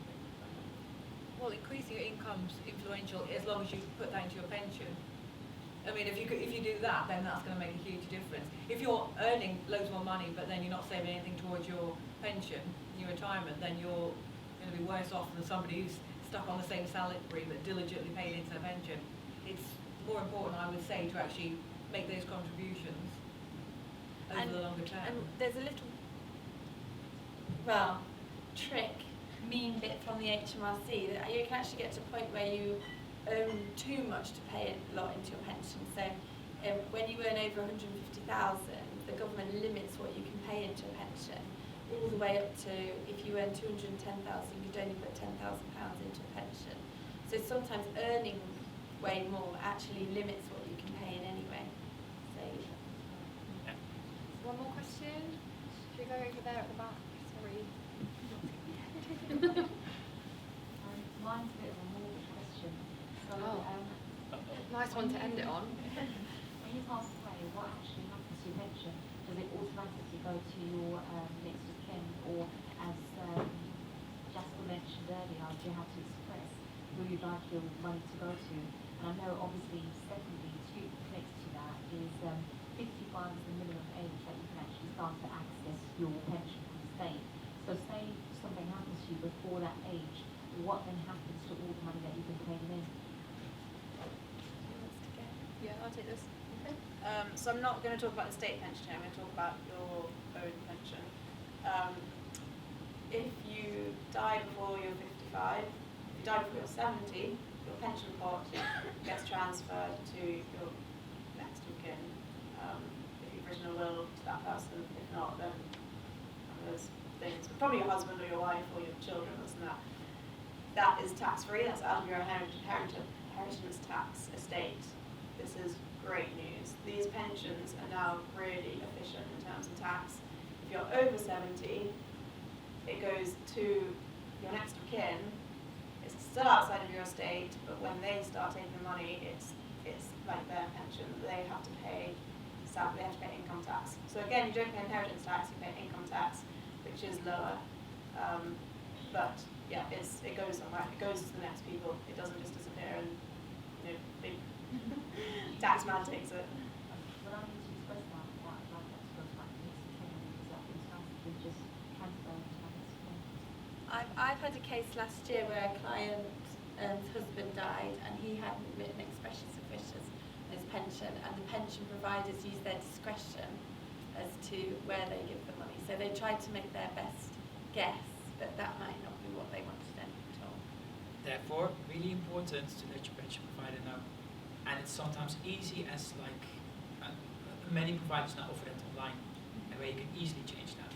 Well, increasing your income's influential as long as you put that into your pension. I mean, if you do that, then that's going to make a huge difference. If you're earning loads more money, but then you're not saving anything towards your pension, your retirement, then you're going to be worse off than somebody who's stuck on the same salary but diligently paid into their pension. It's more important, I would say, to actually make those contributions over the longer term. And there's a little, mean bit from the HMRC that you can actually get to a point where you own too much to pay a lot into your pension. So when you earn over 150,000, the government limits what you can pay into a pension, all the way up to, if you earn 210,000, you'd only put £10,000 into a pension. So sometimes earning way more actually limits what you can pay in anyway. So One more question. Should we go over there at the back? Sorry. Mine's a bit of a mortgage question. So, Oh. Nice one to end it on. when you pass away, what actually happens to your pension? Does it automatically go to your next of kin, or as Jasper mentioned earlier, do you have to express who you'd like your money to go to? And I know obviously, secondly, connected to that is 55 is the minimum age that you can actually start to access your pension from the state. So say something happens to you before that age, what then happens to all the money that you've been paying in? Yeah, I'll take this. So I'm not going to talk about the state pension here, I'm going to talk about your own pension. If you die before you're 55, if you die before you're 70, your pension pot gets transferred to your next of kin. If you've written a will to that person, if not, then there's things, probably your husband or your wife or your children, isn't that? That is tax-free, that's out of your inheritance tax estate. This is great news. These pensions are now really efficient in terms of tax. If you're over 70, it goes to your next of kin. It's still outside of your estate, but when they start taking money, it's like their pension. They have to pay income tax. So again, you don't pay inheritance tax, you pay income tax, which is lower. But yeah, it goes somewhere. It goes to the next people. It doesn't just disappear and big tax man takes it. When I need to express that, what I'd like that to go back to next of kin, is that automatically just transfer to my next of kin? I've had a case last year where a client's husband died and he hadn't written expressions of wishes on his pension, and the pension providers use their discretion as to where they give the money. So they tried to make their best guess, but that might not be what they wanted at all. Therefore, really important to let your pension provider know. And it's sometimes easy as many providers now offer that online, and where you can easily change that.